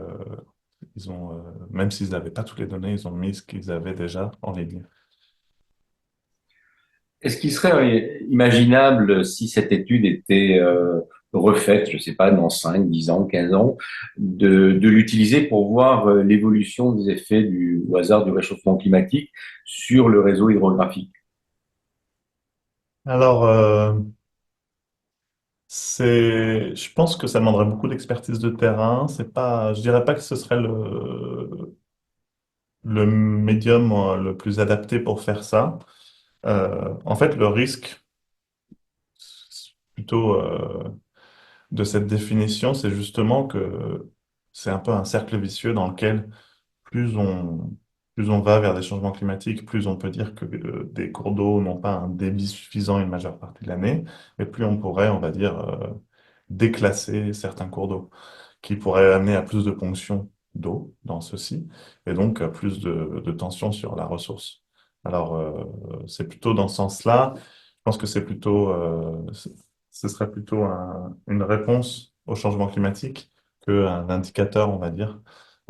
B: même s'ils n'avaient pas toutes les données, ils ont mis ce qu'ils avaient déjà en ligne.
A: Est-ce qu'il serait imaginable, si cette étude était refaite, je ne sais pas, dans 5, 10 ans, 15 ans, de l'utiliser pour voir l'évolution des effets au hasard du réchauffement climatique sur le réseau hydrographique?
B: Alors, je pense que ça demanderait beaucoup d'expertise de terrain. C'est pas, je dirais pas que ce serait le médium le plus adapté pour faire ça. En fait, le risque, plutôt de cette définition, c'est justement que c'est un peu un cercle vicieux dans lequel plus on, plus on va vers des changements climatiques, plus on peut dire que des cours d'eau n'ont pas un débit suffisant une majeure partie de l'année, mais plus on pourrait, on va dire, déclasser certains cours d'eau, qui pourraient amener à plus de ponction d'eau dans ceux-ci, et donc à plus de tension sur la ressource. Alors, c'est plutôt dans ce sens-là. Je pense que ce serait plutôt une réponse au changement climatique qu'un indicateur, on va dire.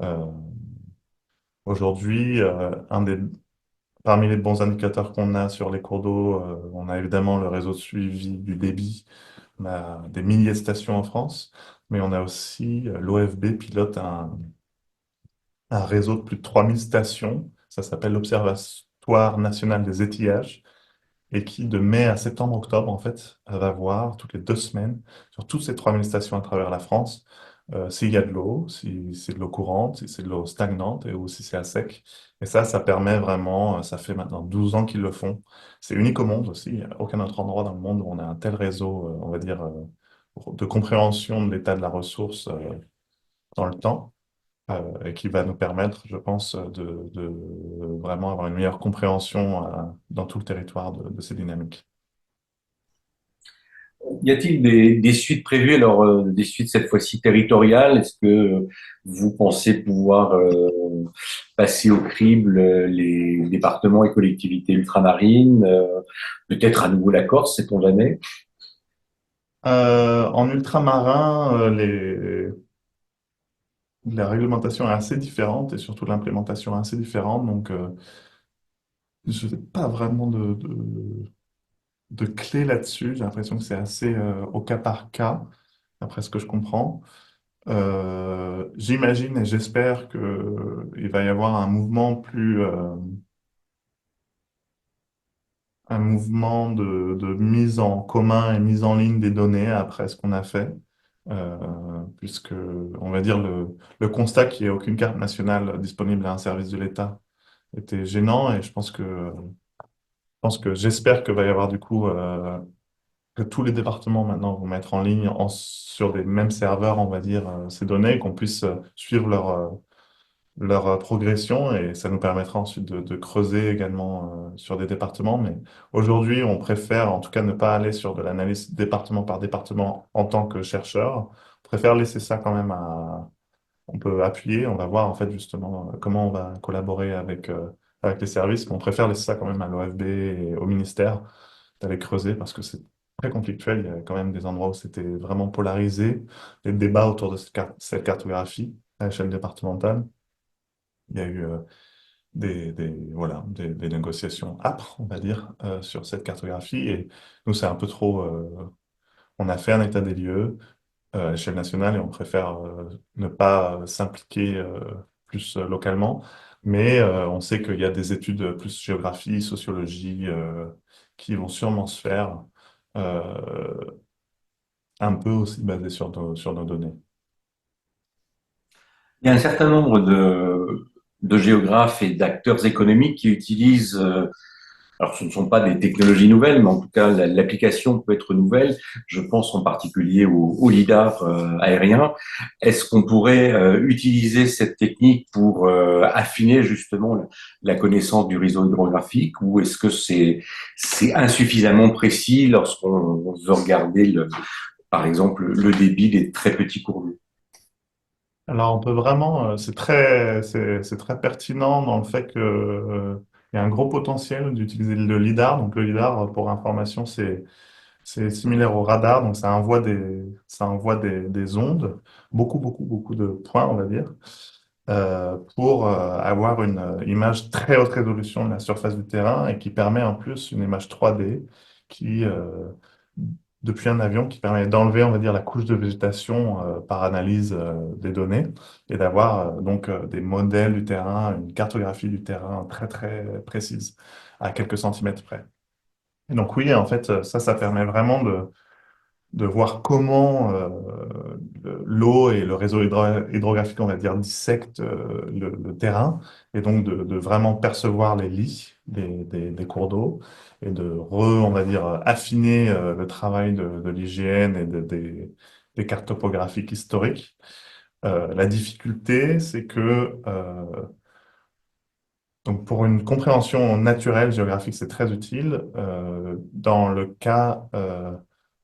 B: Euh, Aujourd'hui, parmi les bons indicateurs qu'on a sur les cours d'eau, on a évidemment le réseau de suivi du débit. On a des milliers de stations en France, mais on a aussi l'OFB pilote un réseau de plus de 3000 stations Ça s'appelle l'Observatoire national des étiages et qui, de mai à septembre-octobre, en fait, va voir toutes les 2 semaines, sur toutes ces 3000 stations à travers la France, s'il y a de l'eau, si c'est de l'eau courante, si c'est de l'eau stagnante ou si c'est à sec. Et ça permet vraiment, ça fait maintenant 12 ans qu'ils le font. C'est unique au monde aussi. Il n'y a aucun autre endroit dans le monde où on a un tel réseau, on va dire, de compréhension de l'état de la ressource dans le temps et qui va nous permettre, je pense, de vraiment avoir une meilleure compréhension dans tout le territoire de ces dynamiques.
A: Y a-t-il des suites prévues, alors des suites cette fois-ci territoriales? Est-ce que vous pensez pouvoir passer au crible les départements et collectivités ultramarines, peut-être à nouveau la Corse, sait-on jamais?
B: En ultramarin, la réglementation est assez différente et surtout l'implémentation est assez différente. Donc, je n'ai pas vraiment de clé là-dessus. J'ai l'impression que c'est assez au cas par cas, d'après ce que je comprends. J'imagine et j'espère qu'il va y avoir un mouvement de mise en commun et mise en ligne des données après ce qu'on a fait, puisque on va dire le constat qu'il n'y ait aucune carte nationale disponible à un service de l'État était gênant et j'espère que va y avoir du coup que tous les départements maintenant vont mettre en ligne sur des mêmes serveurs, on va dire, ces données, qu'on puisse suivre leur progression et ça nous permettra ensuite de creuser également sur des départements. Mais aujourd'hui, on préfère en tout cas ne pas aller sur de l'analyse département par département en tant que chercheur. On préfère laisser ça quand même On peut appuyer, on va voir en fait justement comment on va collaborer avec les services, mais on préfère laisser ça quand même à l'OFB et au ministère d'aller creuser parce que c'est très conflictuel. Il y a quand même des endroits où c'était vraiment polarisé, les débats autour de cette cartographie à l'échelle départementale. Il y a eu voilà, des négociations âpres, on va dire, sur cette cartographie. Et nous, c'est un peu trop. On a fait un état des lieux à l'échelle nationale et on préfère ne pas s'impliquer plus localement. Mais on sait qu'il y a des études plus géographie, sociologie qui vont sûrement se faire un peu aussi basées sur nos données.
A: Il y a un certain nombre de géographes et d'acteurs économiques qui utilisent alors, ce ne sont pas des technologies nouvelles, mais en tout cas, l'application peut être nouvelle. Je pense en particulier au lidar aérien. Est-ce qu'on pourrait utiliser cette technique pour affiner justement la connaissance du réseau hydrographique, ou est-ce que c'est insuffisamment précis lorsqu'on veut regarder par exemple le débit des très petits cours d'eau?
B: Alors, on peut vraiment, c'est très pertinent dans le fait que, il y a un gros potentiel d'utiliser le lidar. Donc, le lidar, pour information, c'est similaire au radar. Donc, ça envoie des ondes, beaucoup, beaucoup, beaucoup de points, on va dire, pour avoir une image très haute résolution de la surface du terrain et qui permet en plus une image 3D qui, depuis un avion, qui permet d'enlever, on va dire, la couche de végétation par analyse des données et d'avoir donc des modèles du terrain, une cartographie du terrain très, très précise à quelques centimètres près. Et donc oui, en fait, ça permet vraiment de voir comment l'eau et le réseau hydrographique, on va dire, dissectent le terrain, et donc de vraiment percevoir les lits des cours d'eau, et on va dire, affiner le travail de l'hygiène et des cartes topographiques historiques. La difficulté, c'est que donc pour une compréhension naturelle géographique, c'est très utile. Dans le cas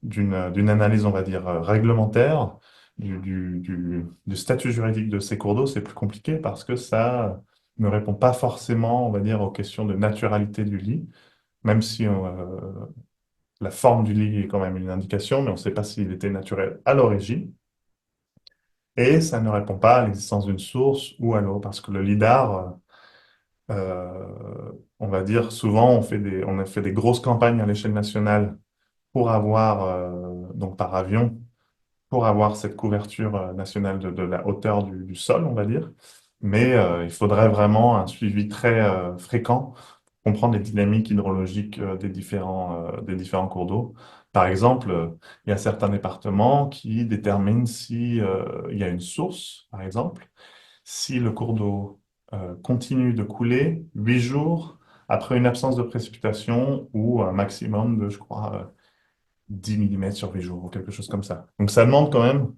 B: d'une analyse, on va dire, réglementaire du statut juridique de ces cours d'eau, c'est plus compliqué parce que ça ne répond pas forcément, on va dire, aux questions de naturalité du lit, même si la forme du lit est quand même une indication, mais on ne sait pas s'il était naturel à l'origine. Et ça ne répond pas à l'existence d'une source ou à l'eau, parce que le lidar on va dire, souvent, on a fait des grosses campagnes à l'échelle nationale pour avoir, donc par avion, pour avoir cette couverture nationale de la hauteur du sol, on va dire. mais il faudrait vraiment un suivi très fréquent pour comprendre les dynamiques hydrologiques des différents cours d'eau. Par exemple, il y a certains départements qui déterminent si il y a une source, par exemple, si le cours d'eau continue de couler 8 jours après une absence de précipitation ou un maximum de, je crois, 10 millimètres sur 8 jours ou quelque chose comme ça. Donc ça demande quand même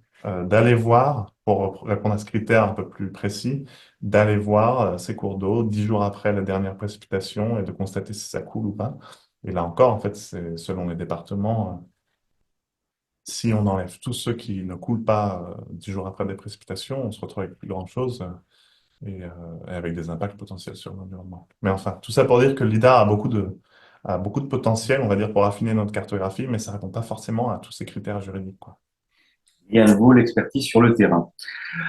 B: d'aller voir, pour répondre à ce critère un peu plus précis, d'aller voir ces cours d'eau 10 jours après la dernière précipitation et de constater si ça coule ou pas. Et là encore, en fait, c'est selon les départements, si on enlève tous ceux qui ne coulent pas 10 jours après des précipitations, on se retrouve avec plus grand-chose et avec des impacts potentiels sur l'environnement. Mais enfin, tout ça pour dire que l'IDAR a beaucoup de potentiel, on va dire, pour affiner notre cartographie, mais ça répond pas forcément à tous ces critères juridiques, quoi.
A: Et à nouveau, l'expertise sur le terrain.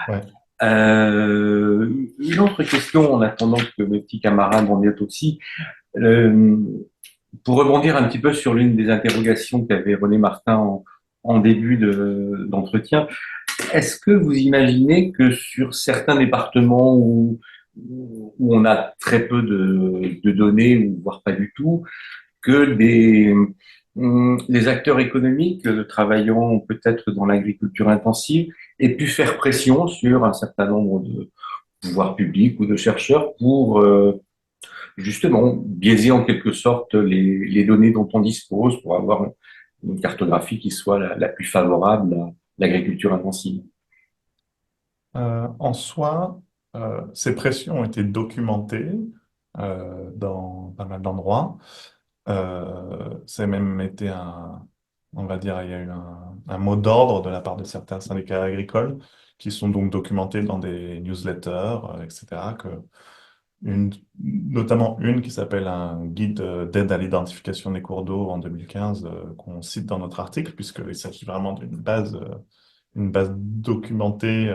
B: Ouais.
A: Une autre question, en attendant que mes petits camarades en viennent aussi, euh, pour rebondir un petit peu sur l'une des interrogations qu'avait René Martin en début d'entretien, est-ce que vous imaginez que sur certains départements où on a très peu de données, ou voire pas du tout, que les acteurs économiques travaillant peut-être dans l'agriculture intensive aient pu faire pression sur un certain nombre de pouvoirs publics ou de chercheurs pour justement biaiser en quelque sorte les données dont on dispose pour avoir une cartographie qui soit la plus favorable à l'agriculture intensive.
B: En soi, ces pressions ont été documentées dans pas mal d'endroits. C'est même été on va dire, il y a eu un mot d'ordre de la part de certains syndicats agricoles qui sont donc documentés dans des newsletters, etc., notamment une qui s'appelle un guide d'aide à l'identification des cours d'eau en 2015, qu'on cite dans notre article, puisqu'il s'agit vraiment une base documentée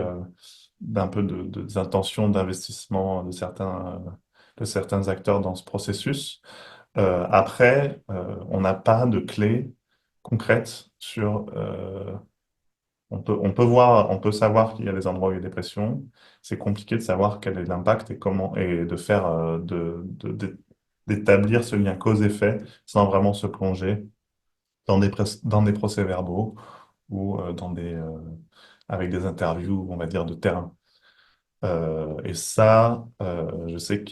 B: d'un peu des intentions d'investissement de certains acteurs dans ce processus. Après, on n'a pas de clé concrète sur. On peut savoir qu'il y a des endroits où il y a des pressions. C'est compliqué de savoir quel est l'impact et comment, et de faire, d'établir ce lien cause-effet sans vraiment se plonger dans des procès-verbaux ou avec des interviews, on va dire, de terrain. Et ça, je sais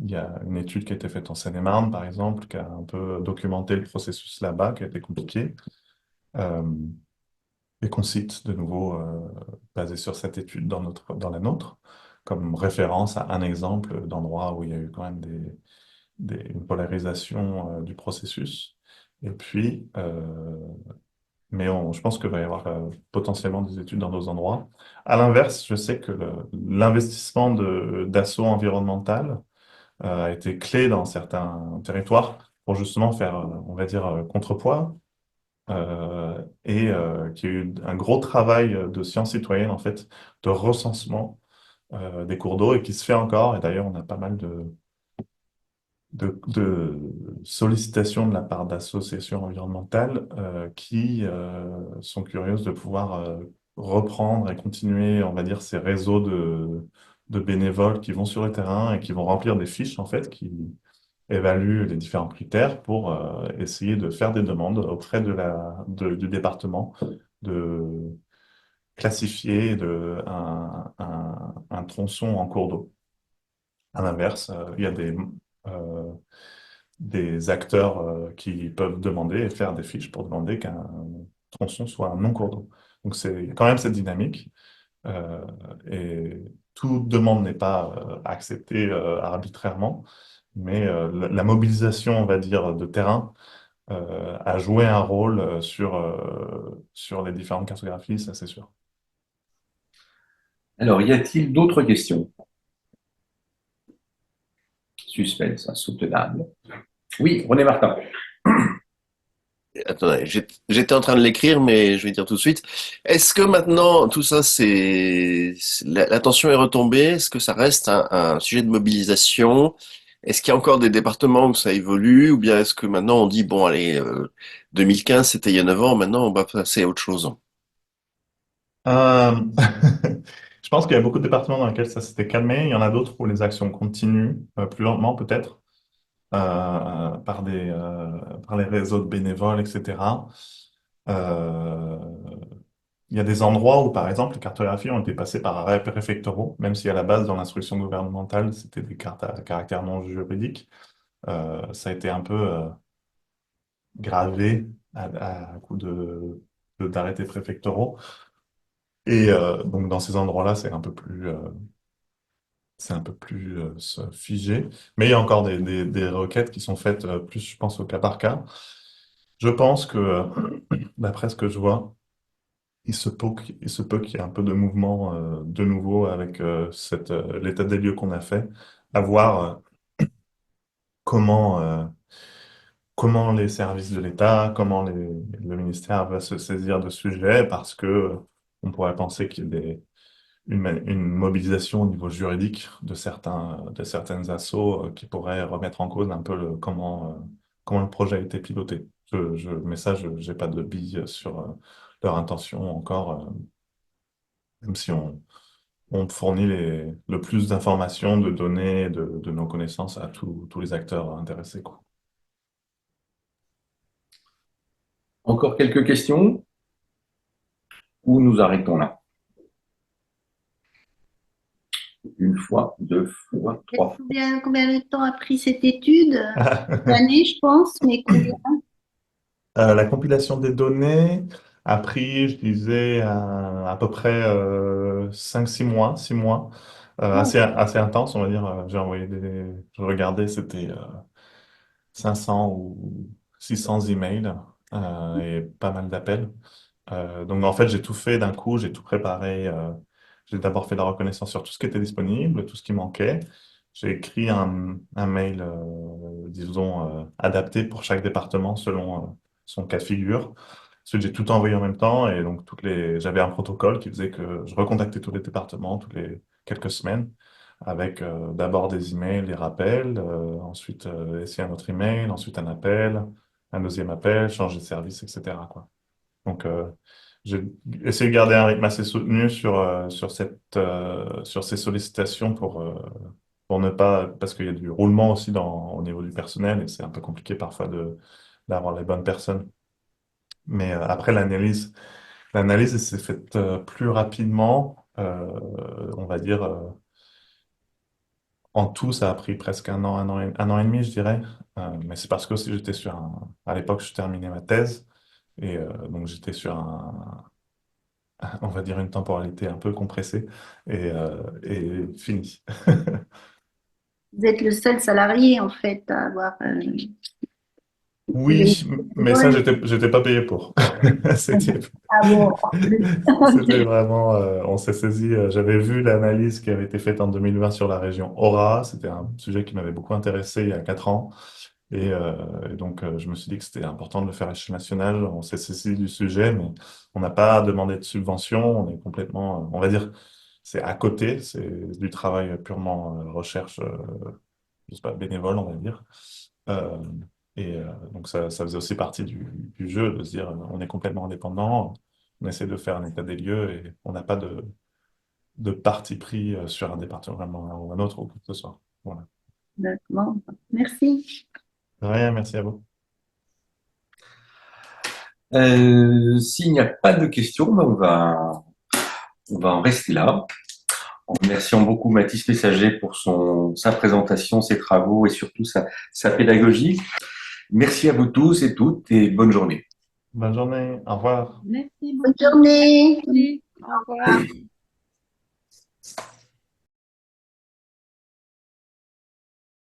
B: il y a une étude qui a été faite en Seine-et-Marne, par exemple, qui a un peu documenté le processus là-bas, qui a été compliqué, euh, et qu'on cite de nouveau, basé sur cette étude dans la nôtre, comme référence à un exemple d'endroit où il y a eu quand même une polarisation du processus. Et puis, mais je pense qu'il va y avoir potentiellement des études dans d'autres endroits. À l'inverse, je sais que l'investissement d'assaut environnemental a été clé dans certains territoires pour justement faire, on va dire, contrepoids, qu'il y a eu un gros travail de sciences citoyennes, en fait, de recensement des cours d'eau et qui se fait encore. Et d'ailleurs, on a pas mal de sollicitations de la part d'associations environnementales qui sont curieuses de pouvoir reprendre et continuer, on va dire, ces réseaux de bénévoles qui vont sur le terrain et qui vont remplir des fiches, en fait, qui évaluent les différents critères pour essayer de faire des demandes auprès du département de classifier un tronçon en cours d'eau. À l'inverse, il y a euh, des acteurs qui peuvent demander et faire des fiches pour demander qu'un tronçon soit un non-cours d'eau. Donc c'est quand même cette dynamique. euh, et toute demande n'est pas acceptée arbitrairement, mais la mobilisation, on va dire, de terrain a joué un rôle sur les différentes cartographies, ça c'est sûr.
A: Alors, y a-t-il d'autres questions? Suspense, insoutenable. Oui, René Martin.
C: Attendez, j'étais en train de l'écrire, mais je vais dire tout de suite. Est-ce que maintenant tout ça, l'attention est retombée? Est-ce que ça reste un sujet de mobilisation? Est-ce qu'il y a encore des départements où ça évolue? Ou bien est-ce que maintenant on dit, bon, allez, 2015, c'était il y a 9 ans, maintenant on va passer à autre chose?
B: Euh, je pense qu'il y a beaucoup de départements dans lesquels ça s'était calmé. Il y en a d'autres où les actions continuent, plus lentement peut-être, par les réseaux de bénévoles, etc. Euh, il y a des endroits où, par exemple, les cartographies ont été passées par arrêts préfectoraux, même si à la base, dans l'instruction gouvernementale, c'était des cartes à caractère non juridique. Ça a été un peu gravé à coup d'arrêtés préfectoraux. Et donc, dans ces endroits-là, c'est un peu plus figé. Mais il y a encore des requêtes qui sont faites plus, je pense, au cas par cas. Je pense que, d'après ce que je vois, il se peut qu'il y ait un peu de mouvement de nouveau avec l'état des lieux qu'on a fait, à voir comment, comment les services de l'État, le ministère va se saisir de ce sujet, parce que on pourrait penser qu'il y a une mobilisation au niveau juridique de certaines assos qui pourraient remettre en cause un peu comment le projet a été piloté. Mais ça, je n'ai pas de billes sur leur intention encore, même si on fournit le plus d'informations, de données, de nos connaissances à tous les acteurs intéressés, quoi.
A: Encore quelques questions ou nous arrêtons là? Une fois, deux fois, trois fois.
D: Combien de temps a pris cette étude? Une année, je pense, mais combien?
B: La compilation des données a pris, je disais, à peu près 5-6 mois, 6 mois. Assez intense, on va dire. Je regardais, c'était 500 ou 600 emails et pas mal d'appels. Donc en fait, j'ai tout fait d'un coup, j'ai tout préparé. J'ai d'abord fait la reconnaissance sur tout ce qui était disponible, tout ce qui manquait. J'ai écrit un mail, disons, adapté pour chaque département selon son cas de figure. Ensuite, j'ai tout envoyé en même temps et donc j'avais un protocole qui faisait que je recontactais tous les départements toutes les quelques semaines avec d'abord des emails, des rappels, ensuite essayer un autre email, ensuite un appel, un deuxième appel, changer de service, etc., quoi. Donc, j'ai essayé de garder un rythme assez soutenu sur ces sollicitations pour ne pas, parce qu'il y a du roulement aussi au niveau du personnel et c'est un peu compliqué parfois d'avoir les bonnes personnes. Mais après, l'analyse s'est faite plus rapidement, on va dire, en tout, ça a pris presque un an et demi, je dirais. Mais c'est parce que aussi à l'époque, je terminais ma thèse et donc j'étais sur on va dire, une temporalité un peu compressée et finie.
D: Vous êtes le seul salarié, en fait, à avoir les
B: Oui, mais ça,
D: bénévoles.
B: j'étais pas payé pour. C'était,
D: Ah bon,
B: c'était vraiment, on s'est saisi, j'avais vu l'analyse qui avait été faite en 2020 sur la région Aura. C'était un sujet qui m'avait beaucoup intéressé il y a 4 ans. Et donc, je me suis dit que c'était important de le faire à l'échelle nationale. On s'est saisi du sujet, mais on n'a pas demandé de subvention. On est complètement, on va dire, c'est à côté, c'est du travail purement recherche, je sais pas, bénévole, on va dire. Euh, donc, ça faisait aussi partie du jeu de se dire, on est complètement indépendant, on essaie de faire un état des lieux et on n'a pas de parti pris sur un département ou un autre ou quoi que ce soit. Voilà.
D: d'accord. Merci.
B: De rien, merci à vous.
A: S'il n'y a pas de questions, ben on va en rester là. En remerciant beaucoup Mathis Messager pour sa présentation, ses travaux et surtout sa pédagogie. Merci à vous tous et toutes et bonne journée.
B: Bonne journée, au revoir.
E: Merci
D: Bonne
E: beaucoup.
D: journée.
E: Merci. Au revoir.